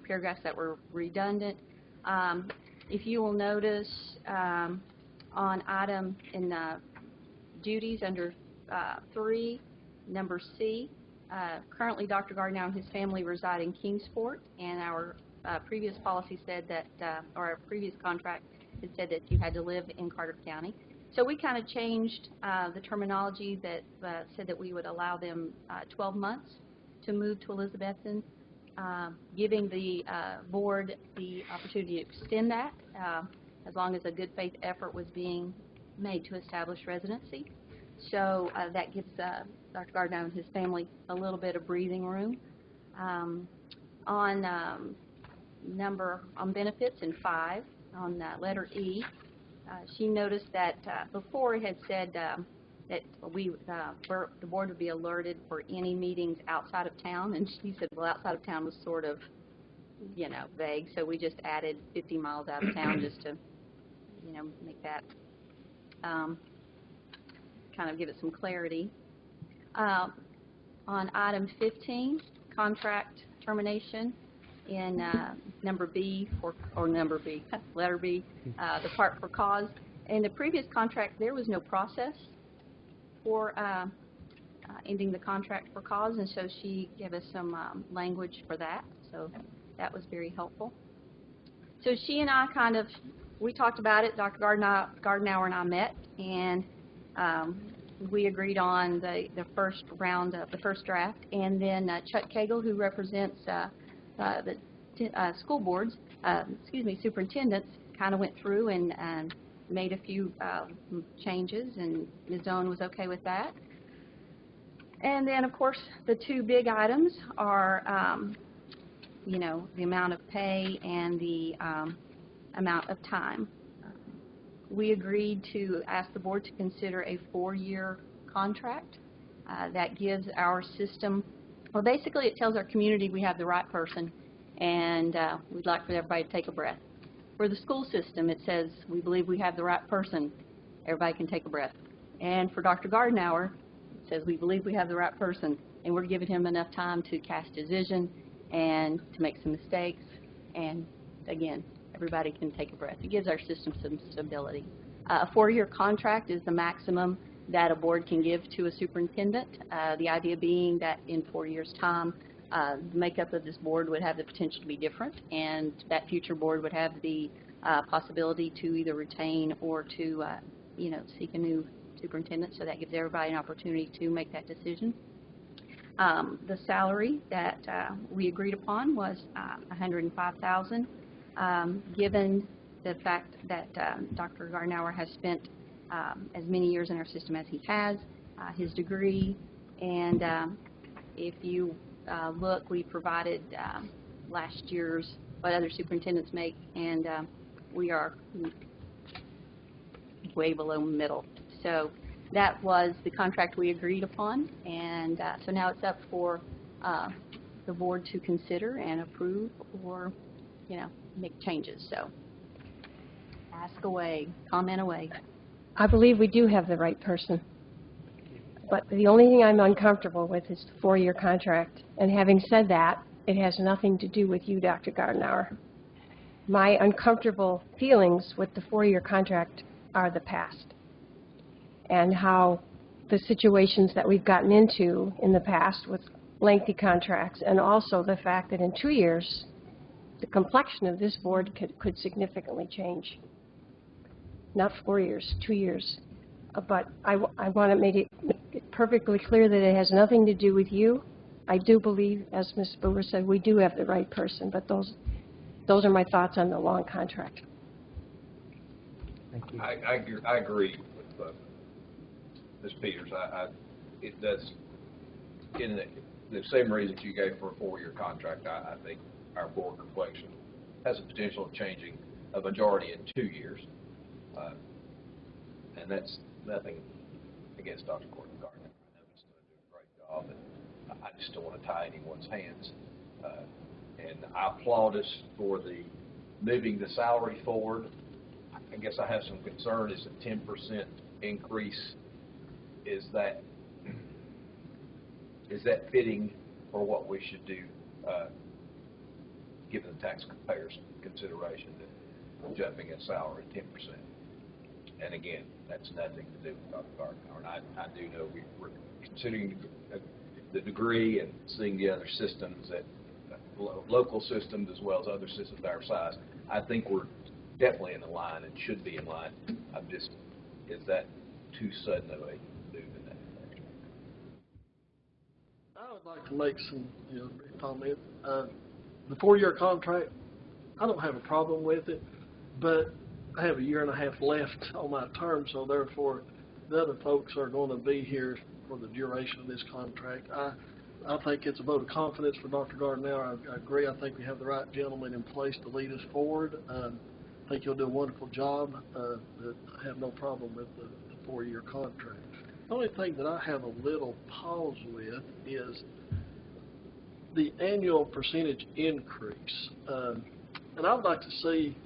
paragraphs that were redundant. If you will notice on item in duties under 3, number C, currently Dr. Gardner and his family reside in Kingsport, and our previous policy said that, or our previous contract had said that you had to live in Carter County. So we kind of changed the terminology that said that we would allow them 12 months to move to Elizabethton, giving the board the opportunity to extend that as long as a good faith effort was being made to establish residency. So that gives Dr. Gardner and his family a little bit of breathing room. On benefits in 5, on letter E, she noticed that before it had said that the board would be alerted for any meetings outside of town, and she said, well, outside of town was sort of, vague, so we just added 50 miles out of town just to, make that kind of give it some clarity. On item 15, contract termination, in letter B, the part for cause. In the previous contract, there was no process for ending the contract for cause, and so she gave us some language for that, so that was very helpful. So she and I we talked about it. Dr. Gardenauer and I met, and we agreed on the first round of the first draft, and then Chuck Cagle, who represents the school boards, superintendents, kind of went through and made a few changes, and Ms. Owen was okay with that. And then, of course, the two big items are, the amount of pay and the amount of time. We agreed to ask the board to consider a 4-year contract that gives our system, well, basically it tells our community we have the right person, and we'd like for everybody to take a breath. For the school system, it says we believe we have the right person, everybody can take a breath. And for Dr. Gardenauer, it says we believe we have the right person, and we're giving him enough time to cast his vision and to make some mistakes, and again, everybody can take a breath. It gives our system some stability. A 4-year contract is the maximum that a board can give to a superintendent. The idea being that in 4 years' time, the makeup of this board would have the potential to be different, and that future board would have the possibility to either retain or to, seek a new superintendent. So that gives everybody an opportunity to make that decision. The salary that we agreed upon was $105,000. Given the fact that Dr. Gardenauer has spent as many years in our system as he has, his degree, and if you look, we provided last year's what other superintendents make, and we are way below middle. So that was the contract we agreed upon, and so now it's up for the board to consider and approve or, make changes. So ask away, comment away. I believe we do have the right person. But the only thing I'm uncomfortable with is the 4-year contract. And having said that, it has nothing to do with you, Dr. Gardenauer. My uncomfortable feelings with the 4-year contract are the past and how the situations that we've gotten into in the past with lengthy contracts, and also the fact that in 2 years, the complexion of this board could significantly change. Not 4 years, 2 years. But I want to make it perfectly clear that it has nothing to do with you. I do believe, as Ms. Brewer said, we do have the right person, but those are my thoughts on the long contract. Thank you. I agree with Ms. Peters. It does, in the same reasons you gave for a 4-year contract, I think our board complexion has the potential of changing a majority in 2 years. And that's nothing against Dr. Gordon Gardner. I know he's going to do a great job, and I just don't want to tie anyone's hands. And I applaud us for the moving the salary forward. I guess I have some concern is a 10% increase. Is that fitting for what we should do, given the taxpayers' consideration that jumping a salary 10%? And again, that's nothing to do with Dr. Gardner. And I do know we're considering the degree and seeing the other systems, that local systems as well as other systems our size. I think we're definitely in the line and should be in line. Is that too sudden of a move in that direction? I would like to make some comment. The 4-year contract, I don't have a problem with it, but I have a 1.5 years left on my term, so therefore the other folks are going to be here for the duration of this contract. I think it's a vote of confidence for Dr. Gardner. I agree. I think we have the right gentleman in place to lead us forward. I think he'll do a wonderful job. I have no problem with the 4-year contract. The only thing that I have a little pause with is the annual percentage increase. And I would like to see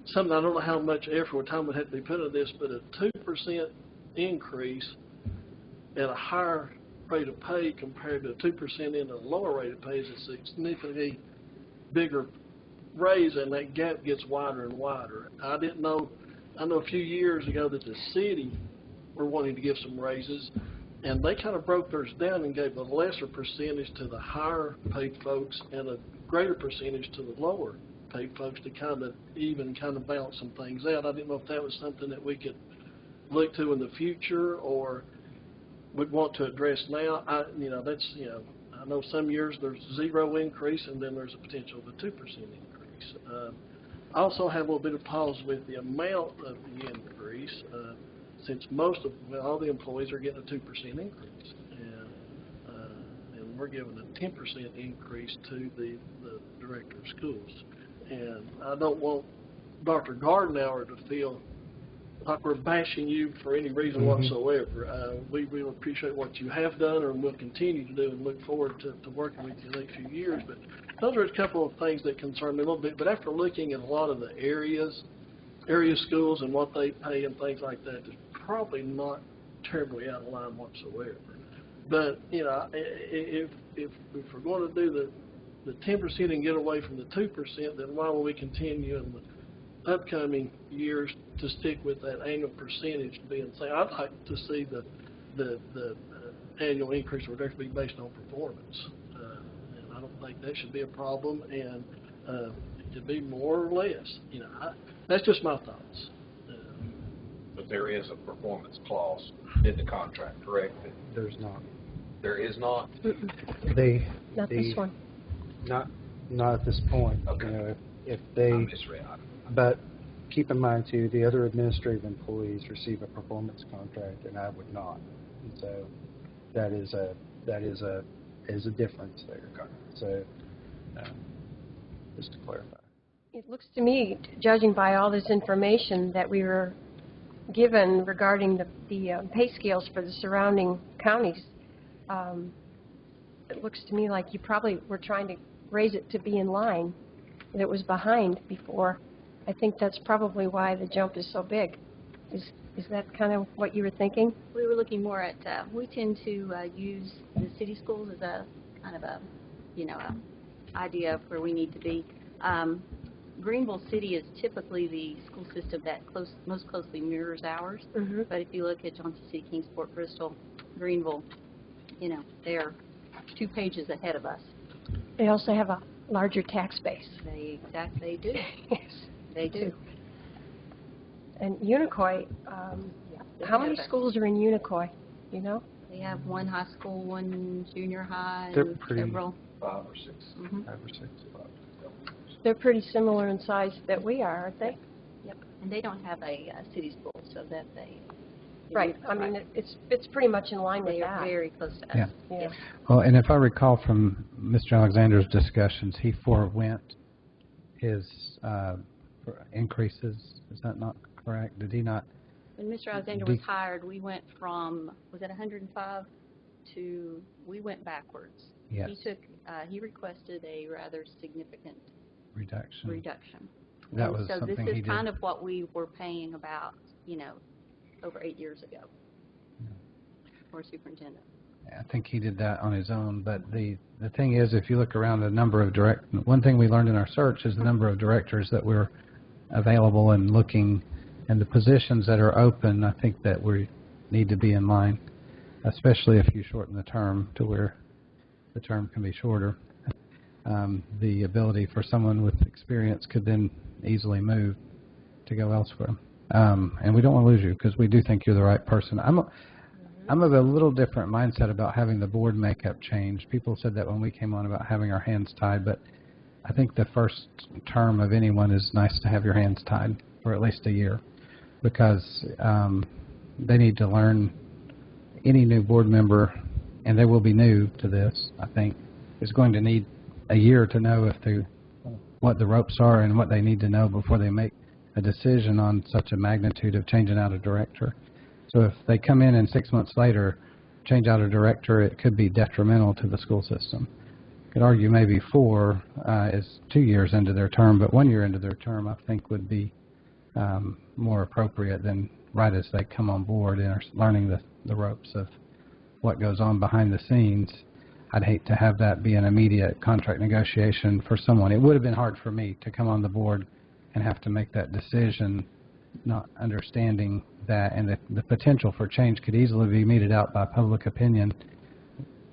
something, I don't know how much effort or time would have to be put into this, but a 2% increase at a higher rate of pay compared to 2% in a lower rate of pay is a significantly bigger raise, and that gap gets wider and wider. I know a few years ago that the city were wanting to give some raises, and they kind of broke theirs down and gave a lesser percentage to the higher paid folks and a greater percentage to the lower paid folks to kind of balance some things out. I didn't know if that was something that we could look to in the future or would want to address now. I know some years there's 0 increase and then there's a potential of a 2% increase. I also have a little bit of pause with the amount of the increase, since all the employees are getting a 2% increase, and we're giving a 10% increase to the director of schools. And I don't want Dr. Gardenauer to feel like we're bashing you for any reason whatsoever. We appreciate what you have done and will continue to do and look forward to working with you the next few years. But those are a couple of things that concern me a little bit. But after looking at a lot of the area schools and what they pay and things like that, it's probably not terribly out of line whatsoever. But, if we're going to do the 10% and get away from the 2%, then why will we continue in the upcoming years to stick with that annual percentage being the same? I'd like to see the annual increase would actually be based on performance, and I don't think that should be a problem. And it could be more or less. That's just my thoughts. But there is a performance clause in the contract, correct? There's not. There is not. Not this one. Not at this point. Okay. If they. I misread. But keep in mind too, the other administrative employees receive a performance contract, and I would not. And so that is a difference there. Okay. So just to clarify. It looks to me, judging by all this information that we were given regarding the pay scales for the surrounding counties, it looks to me like you probably were trying to raise it to be in line, and it was behind before. I think that's probably why the jump is so big. Is Is that kind of what you were thinking? We were looking more at, we tend to use the city schools as a kind of a, a idea of where we need to be. Greenville City is typically the school system that most closely mirrors ours. Mm-hmm. But if you look at Johnson City, Kingsport, Bristol, Greenville, they're 2 pages ahead of us. They also have a larger tax base. They do. Yes, they do. And Unicoi, how many schools are in Unicoi? You know? They have 1 high school, 1 junior high, They're and pretty- several. 5 or 6. Mm-hmm. 5 or 6. They're pretty similar in size that we are, aren't they? Yep. And they don't have a city school, so that they. Right. I mean, it's pretty much in line with They that. are very close to us. Yeah. Yes. Well, and if I recall from Mr. Alexander's discussions, he forewent his increases. Is that not correct? Did he not? When Mr. Alexander was hired, we went from, was it 105 to, we went backwards. Yes. He requested a rather significant reduction. That was so something this he is did. kind of what we were paying about, over 8 years ago for superintendent. I think he did that on his own, but the thing is, if you look around the number of one thing we learned in our search is the number of directors that were available and looking, and the positions that are open. I think that we need to be in line, especially if you shorten the term to where the term can be shorter. The ability for someone with experience could then easily move to go elsewhere. And we don't want to lose you because we do think you're the right person. I'm of a little different mindset about having the board makeup change. People said that when we came on about having our hands tied, but I think the first term of anyone is nice to have your hands tied for at least a year because they need to learn. Any new board member, and they will be new to this, I think, is going to need a year to know what the ropes are and what they need to know before they make a decision on such a magnitude of changing out a director. So if they come in and 6 months later change out a director, it could be detrimental to the school system. You could argue maybe 4 is 2 years into their term, but 1 year into their term I think would be more appropriate than right as they come on board and are learning the ropes of what goes on behind the scenes. I'd hate to have that be an immediate contract negotiation for someone. It would have been hard for me to come on the board and have to make that decision, not understanding that, and the potential for change could easily be meted out by public opinion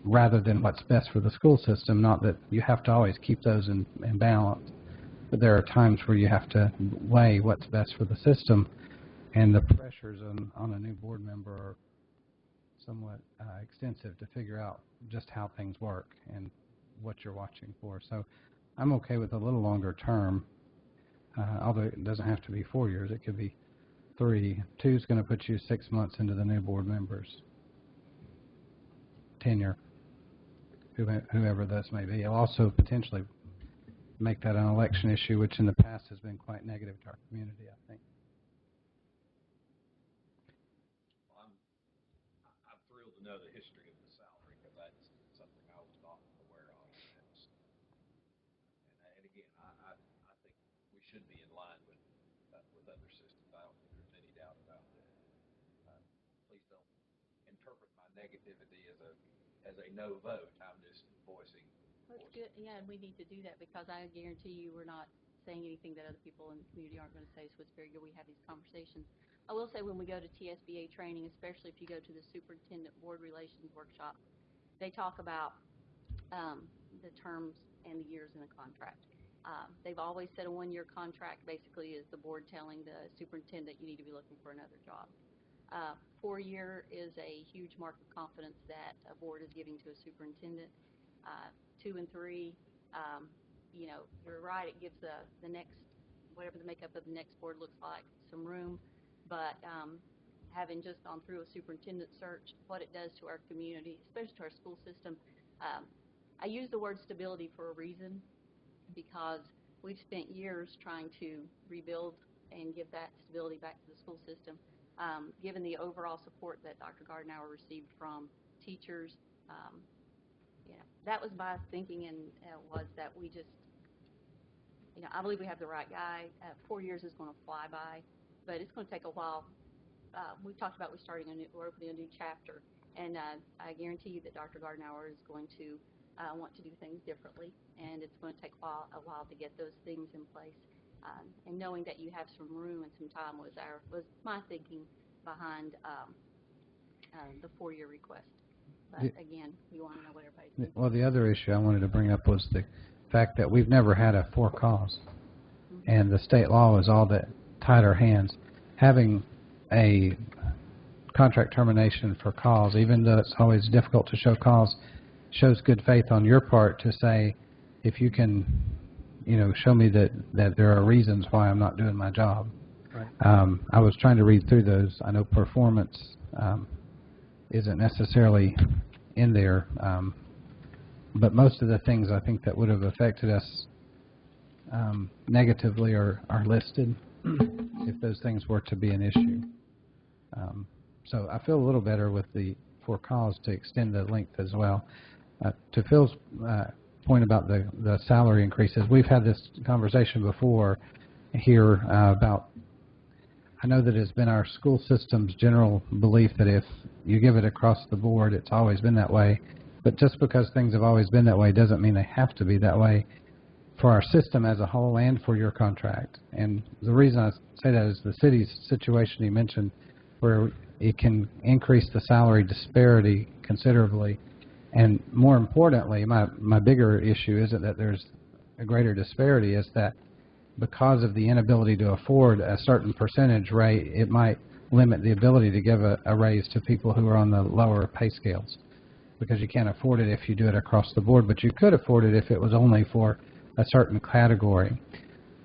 rather than what's best for the school system. Not that you have to always keep those in balance, but there are times where you have to weigh what's best for the system, and the pressures on a new board member are somewhat extensive to figure out just how things work and what you're watching for. So I'm okay with a little longer term, although it doesn't have to be 4 years. It could be 3. 2 is going to put you 6 months into the new board members' tenure, whoever those may be. It'll also potentially make that an election issue, which in the past has been quite negative to our community, I think. I'm thrilled to know the history of the salary because that's something I was not aware of. And again, I think we should be in line with other systems. I don't think there's any doubt about that. Please don't interpret my negativity as a no vote. I'm just voicing. That's good. Yeah, and we need to do that because I guarantee you we're not saying anything that other people in the community aren't going to say, so it's very good we have these conversations. I will say when we go to TSBA training, especially if you go to the Superintendent Board Relations Workshop, they talk about the terms and the years in a contract. They've always said a 1-year contract basically is the board telling the superintendent you need to be looking for another job. 4-year is a huge mark of confidence that a board is giving to a superintendent. 2 and 3, you're right, it gives the next, whatever the makeup of the next board looks like, some room. But having just gone through a superintendent search, what it does to our community, especially to our school system, I use the word stability for a reason because we've spent years trying to rebuild and give that stability back to the school system. Given the overall support that Dr. Gardenauer received from teachers, that was my thinking, and was that we just, I believe we have the right guy. 4 years is going to fly by, but it's going to take a while we've talked about we're opening a new chapter, and I guarantee you that Dr. Gardenauer is going to want to do things differently, and it's going to take a while to get those things in place. And knowing that you have some room and some time was my thinking behind the 4-year request. But again, we want to know what everybody's thinking. Well, the other issue I wanted to bring up was the fact that we've never had a for cause, and the state law is all that tied our hands. Having a contract termination for cause, even though it's always difficult to show cause, shows good faith on your part to say, if you can, show me that there are reasons why I'm not doing my job. Right. I was trying to read through those. I know performance isn't necessarily in there, but most of the things I think that would have affected us negatively are listed if those things were to be an issue. So I feel a little better with the for cause to extend the length as well. To Phil's point about the salary increases, we've had this conversation before here about, I know that it's been our school system's general belief that if you give it across the board, it's always been that way. But just because things have always been that way doesn't mean they have to be that way for our system as a whole and for your contract. And the reason I say that is the city's situation you mentioned, where it can increase the salary disparity considerably. And more importantly, my bigger issue isn't that there's a greater disparity, is that because of the inability to afford a certain percentage rate, it might limit the ability to give a raise to people who are on the lower pay scales, because you can't afford it if you do it across the board, but you could afford it if it was only for a certain category.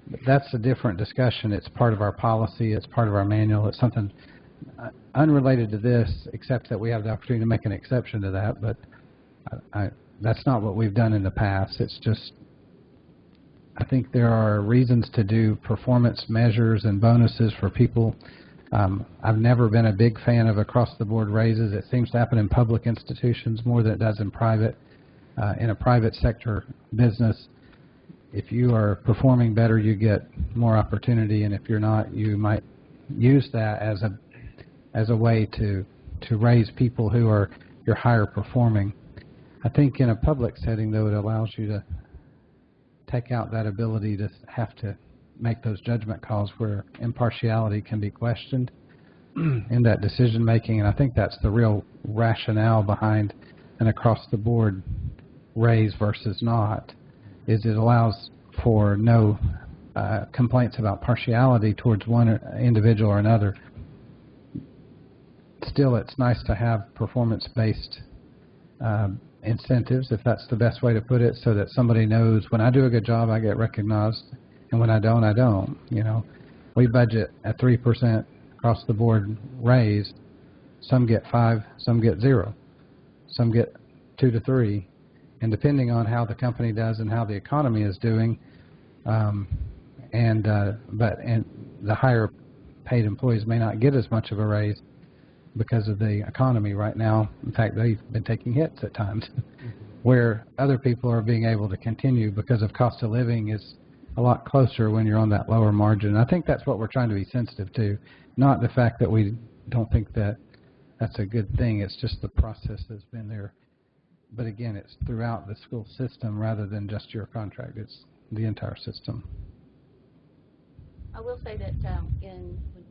But that's a different discussion. It's part of our policy. It's part of our manual. It's something unrelated to this, except that we have the opportunity to make an exception to that, but that's not what we've done in the past. It's just, I think there are reasons to do performance measures and bonuses for people. I've never been a big fan of across-the-board raises. It seems to happen in public institutions more than it does in private. In a private sector business, if you are performing better, you get more opportunity, and if you're not, you might use that as a way to raise people who are your higher performing. I think in a public setting, though, it allows you to take out that ability to have to make those judgment calls where impartiality can be questioned in that decision making, and I think that's the real rationale behind an across-the-board raise versus not, is it allows for no complaints about partiality towards one individual or another. Still, it's nice to have performance-based incentives, if that's the best way to put it, so that somebody knows when I do a good job, I get recognized, and when I don't, I don't. We budget a 3% across the board raise. Some get 5, some get 0, some get 2 to 3, and depending on how the company does and how the economy is doing, and the higher paid employees may not get as much of a raise because of the economy right now. In fact, they've been taking hits at times, where other people are being able to continue because of cost of living is a lot closer when you're on that lower margin. I think that's what we're trying to be sensitive to, not the fact that we don't think that that's a good thing. It's just the process that's been there. But again, it's throughout the school system rather than just your contract. It's the entire system. I will say that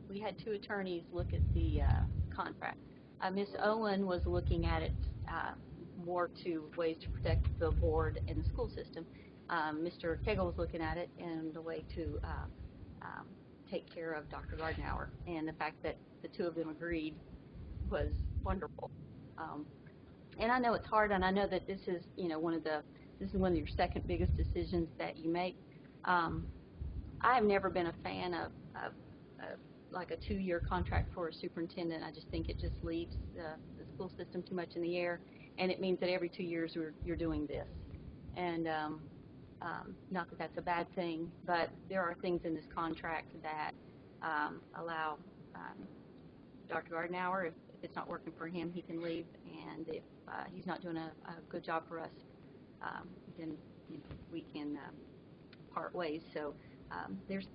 we had 2 attorneys look at the contract. Ms. Owen was looking at it more to ways to protect the board and the school system. Mr. Cagle was looking at it in the way to take care of Dr. Gardenauer, and the fact that the 2 of them agreed was wonderful. And I know it's hard, and I know that this is one of your second biggest decisions that you make. I have never been a fan of like a 2-year contract for a superintendent. I just think it just leaves the school system too much in the air, and it means that every 2 years you're doing this. And not that that's a bad thing, but there are things in this contract that allow Dr. Gardenauer, if it's not working for him, he can leave, and if he's not doing a good job for us, then we can part ways. So there's,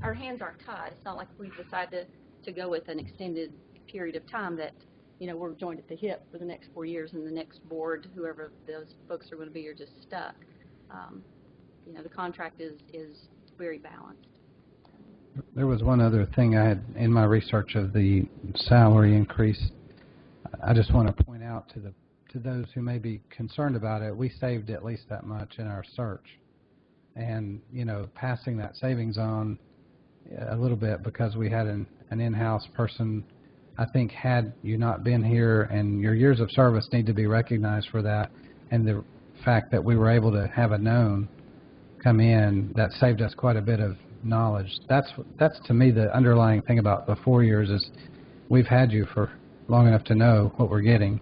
our hands aren't tied. It's not like we've decided to go with an extended period of time that, we're joined at the hip for the next 4 years, and the next board, whoever those folks are going to be, are just stuck. The contract is very balanced. There was one other thing I had in my research of the salary increase. I just want to point out to those who may be concerned about it, we saved at least that much in our search. And, passing that savings on a little bit because we had an in-house person, I think had you not been here, and your years of service need to be recognized for that, and the fact that we were able to have a known come in, that saved us quite a bit of knowledge. That's to me the underlying thing about the 4 years is we've had you for long enough to know what we're getting,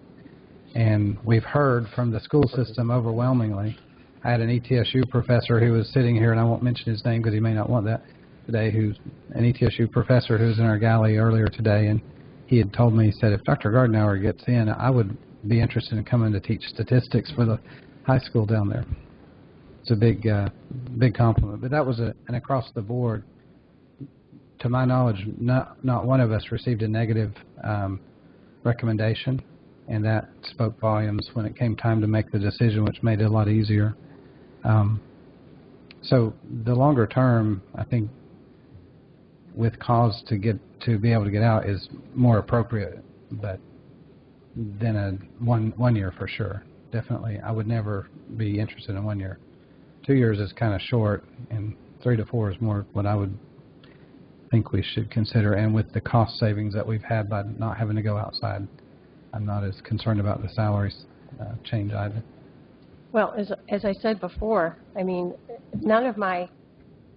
and we've heard from the school system overwhelmingly. I had an ETSU professor who was sitting here, and I won't mention his name because he may not want that today, who's an ETSU professor who was in our galley earlier today, and he had told me, he said, if Dr. Gardenauer gets in, I would be interested in coming to teach statistics for the high school down there. It's a big compliment. But that was an across the board. To my knowledge, not one of us received a negative recommendation, and that spoke volumes when it came time to make the decision, which made it a lot easier. So the longer term, I think, with cause to be able to get out is more appropriate, but than a one year for sure. Definitely, I would never be interested in 1 year. 2 years is kind of short, and 3 to 4 is more what I would think we should consider. And with the cost savings that we've had by not having to go outside, I'm not as concerned about the salaries change either. Well, as I said before, I mean, none of my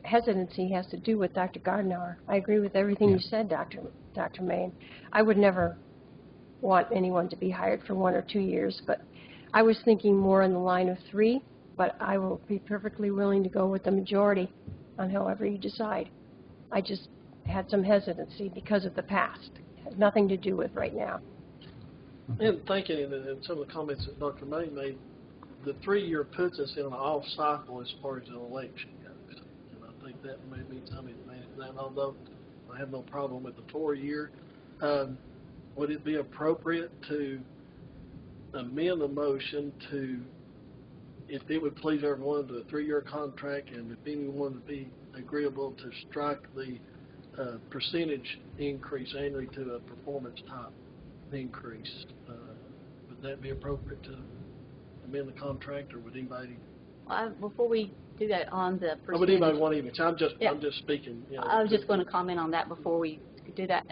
hesitancy has to do with Dr. Gardenauer. I agree with everything you said, Dr. Main. I would never want anyone to be hired for 1 or 2 years, but I was thinking more in the line of 3, but I will be perfectly willing to go with the majority on however you decide. I just had some hesitancy because of the past. It has nothing to do with right now. And thinking in some of the comments that Dr. May made, the 3 year puts us in an off cycle as far as an election goes. And I think that may be something to manage that, although I have no problem with the 4 year. Would it be appropriate to amend the motion to, if it would please everyone, to a 3 year contract, and if anyone would be agreeable to strike the percentage increase annually to a performance type increase? Would that be appropriate to amend the contract, or would anybody? Before we do that on the percentage, Would anybody want to? I'm just speaking. I was just going to comment on that before we do that.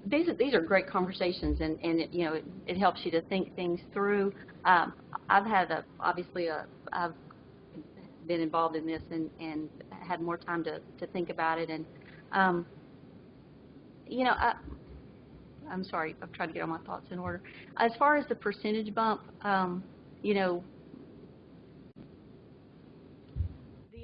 These are great conversations, and it helps you to think things through. I've been involved in this and had more time to think about it, and I'm sorry, I'm trying to get all my thoughts in order. As far as the percentage bump, the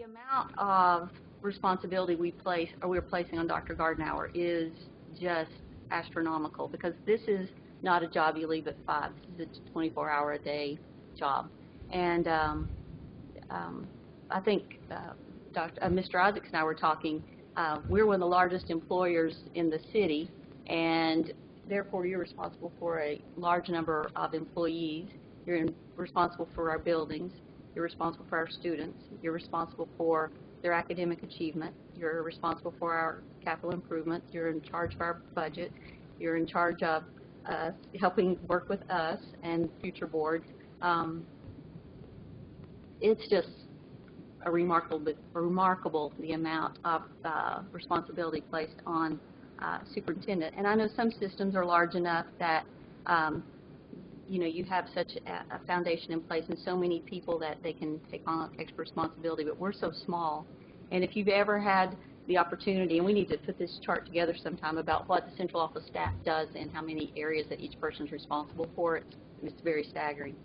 amount of responsibility we're placing on Dr. Gardenauer is just astronomical, because this is not a job you leave at 5. This is a 24-hour-a-day job. And I think Mr. Isaacs and I were talking, we're one of the largest employers in the city, and therefore you're responsible for a large number of employees. You're responsible for our buildings. You're responsible for our students. You're responsible for their academic achievement. You're responsible for our capital improvements. You're in charge of our budget. You're in charge of helping work with us and future boards. It's just remarkable the amount of responsibility placed on superintendent. And I know some systems are large enough that you have such a foundation in place and so many people that they can take on extra responsibility, but we're so small. And if you've ever had the opportunity, and we need to put this chart together sometime about what the central office staff does and how many areas that each person is responsible for, it's very staggering.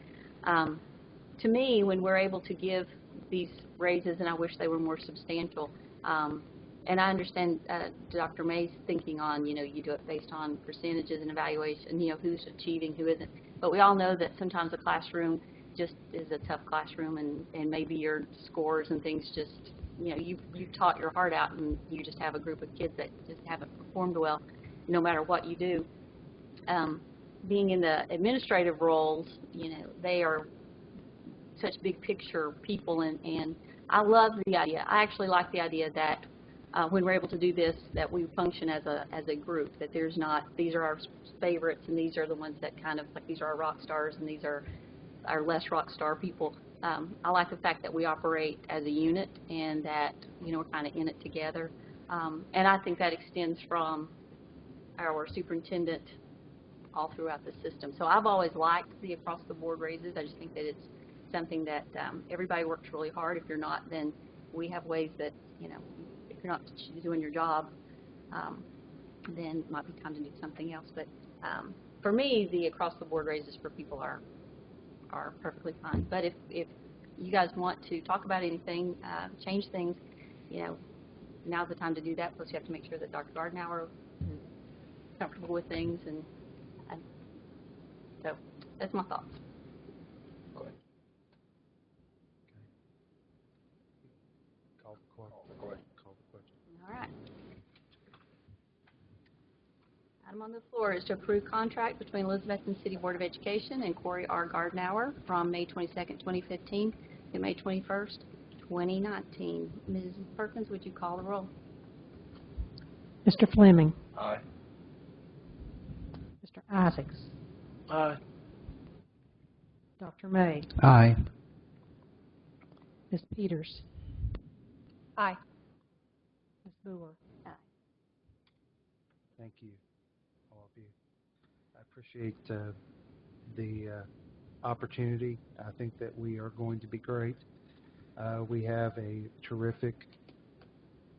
To me, when we're able to give these raises, and I wish they were more substantial, and I understand Dr. May's thinking on, you do it based on percentages and evaluation, who's achieving, who isn't. But we all know that sometimes a classroom just is a tough classroom, and maybe your scores and things just you've taught your heart out, and you just have a group of kids that just haven't performed well, no matter what you do. Being in the administrative roles, they are such big picture people, and I love the idea. I actually like the idea that when we're able to do this, that we function as a group, that there's not, these are our favorites, and these are the ones that kind of, like, these are our rock stars, and these are our less rock star people. I like the fact that we operate as a unit, and that, we're kind of in it together. And I think that extends from our superintendent all throughout the system. So I've always liked the across-the-board raises. I just think that it's something that everybody works really hard. If you're not, then we have ways that, if you're not doing your job, then it might be time to do something else. But for me, the across-the-board raises for people are perfectly fine. But if you guys want to talk about anything, change things, now's the time to do that. Plus, you have to make sure that Dr. Gardenauer is comfortable with things, and so that's my thoughts. Go ahead. Call the question. All right. Item on the floor is to approve contract between Elizabethton City Board of Education and Corey R. Gardenauer from May 22nd, 2015 to May 21st, 2019. Ms. Perkins, would you call the roll? Mr. Fleming. Aye. Mr. Isaacs. Aye. Dr. May. Aye. Ms. Peters. Aye. Ms. Boer. Aye. Thank you, all of you. I appreciate the opportunity. I think that we are going to be great. We have a terrific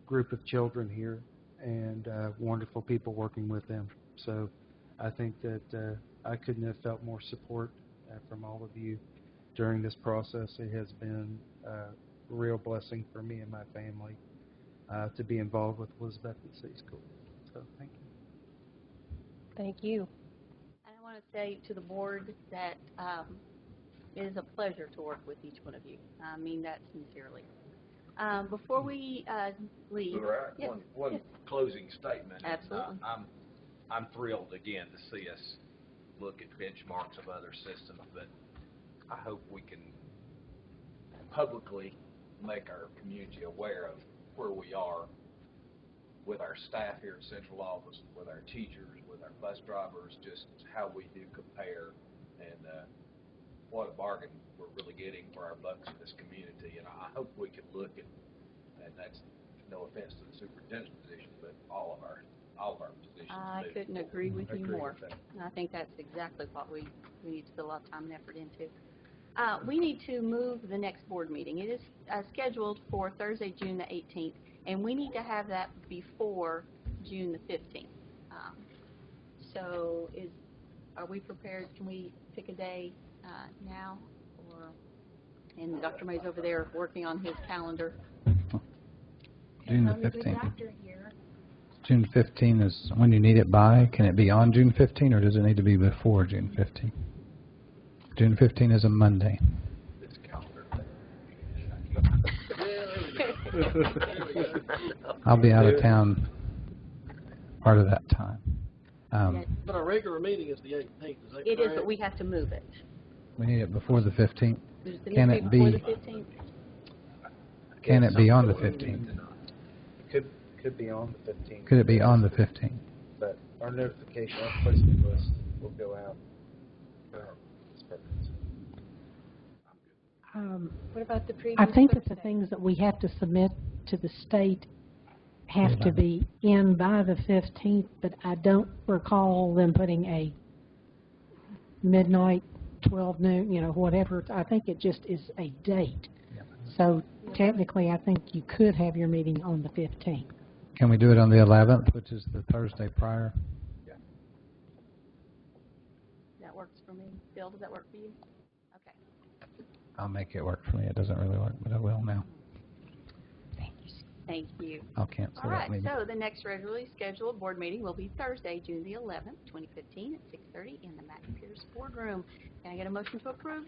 group of children here, and wonderful people working with them. So I think that I couldn't have felt more support from all of you during this process. It has been a real blessing for me and my family to be involved with Elizabethton City School. So thank you. Thank you. And I want to say to the board that it is a pleasure to work with each one of you. I mean that sincerely. Before we leave, Right. One closing statement. Absolutely. I'm thrilled again to see us look at benchmarks of other systems, but I hope we can publicly make our community aware of where we are with our staff here at Central Office, with our teachers, with our bus drivers, just how we do compare, and what a bargain we're really getting for our bucks in this community. And I hope we can look at, and that's no offense to the superintendent's position, but all of our positions. I couldn't agree with you more. And I think that's exactly what we need to put a lot of time and effort into. We need to move the next board meeting. It is scheduled for Thursday, June the 18th, and we need to have that before June the 15th. So are we prepared? Can we pick a day now? And Dr. May's over there working on his calendar. June the 15th. June 15 is when you need it by. Can it be on June 15, or does it need to be before June 15? June 15 is a Monday. I'll be out of town part of that time. But our regular meeting is the 18th, is that correct? It is, but we have to move it. We need it before the 15th. Can it be before the 15th? Can it be on the 15th? Could be on the 15th. Could it be on the 15th? But our notification, our placement list will go out. What about the previous I think that the Thursday? things that we have to submit to the state have to be in by the 15th, but I don't recall them putting a midnight, 12 noon, whatever. I think it just is a date. So technically, I think you could have your meeting on the 15th. Can we do it on the 11th, which is the Thursday prior? Yeah. That works for me. Bill, does that work for you? Okay. I'll make it work for me. It doesn't really work, but I will now. Thank you. I'll cancel All that right, meeting. so the next regularly scheduled board meeting will be Thursday, June the 11th, 2015 at 6:30 in the Matt Pierce boardroom. Can I get a motion to approve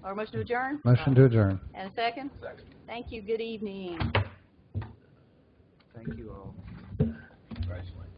or a motion to adjourn? Motion to adjourn. And a second? Second. Thank you. Good evening. Thank you all. Congratulations.